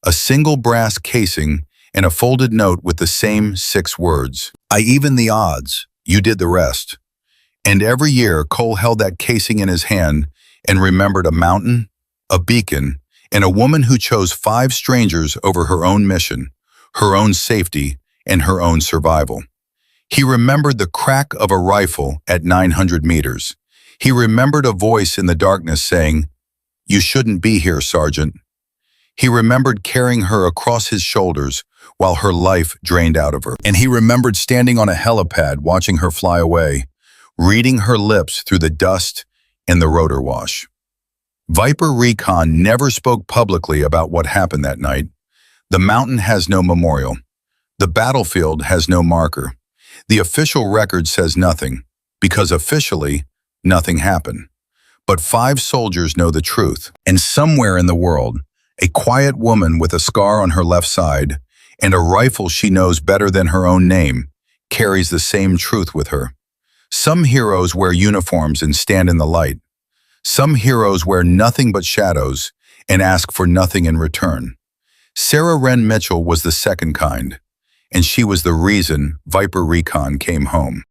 A single brass casing and a folded note with the same 6 words. I even the odds. You did the rest. And every year, Cole held that casing in his hand and remembered a mountain, a beacon, and a woman who chose 5 strangers over her own mission, her own safety, and her own survival. He remembered the crack of a rifle at 900 meters. He remembered a voice in the darkness saying, "You shouldn't be here, Sergeant." He remembered carrying her across his shoulders while her life drained out of her. And he remembered standing on a helipad watching her fly away, reading her lips through the dust and the rotor wash. Viper Recon never spoke publicly about what happened that night. The mountain has no memorial. The battlefield has no marker. The official record says nothing, because officially, nothing happened. But 5 soldiers know the truth, and somewhere in the world, a quiet woman with a scar on her left side and a rifle she knows better than her own name carries the same truth with her. Some heroes wear uniforms and stand in the light. Some heroes wear nothing but shadows and ask for nothing in return. Sarah Wren Mitchell was the second kind, and she was the reason Viper Recon came home.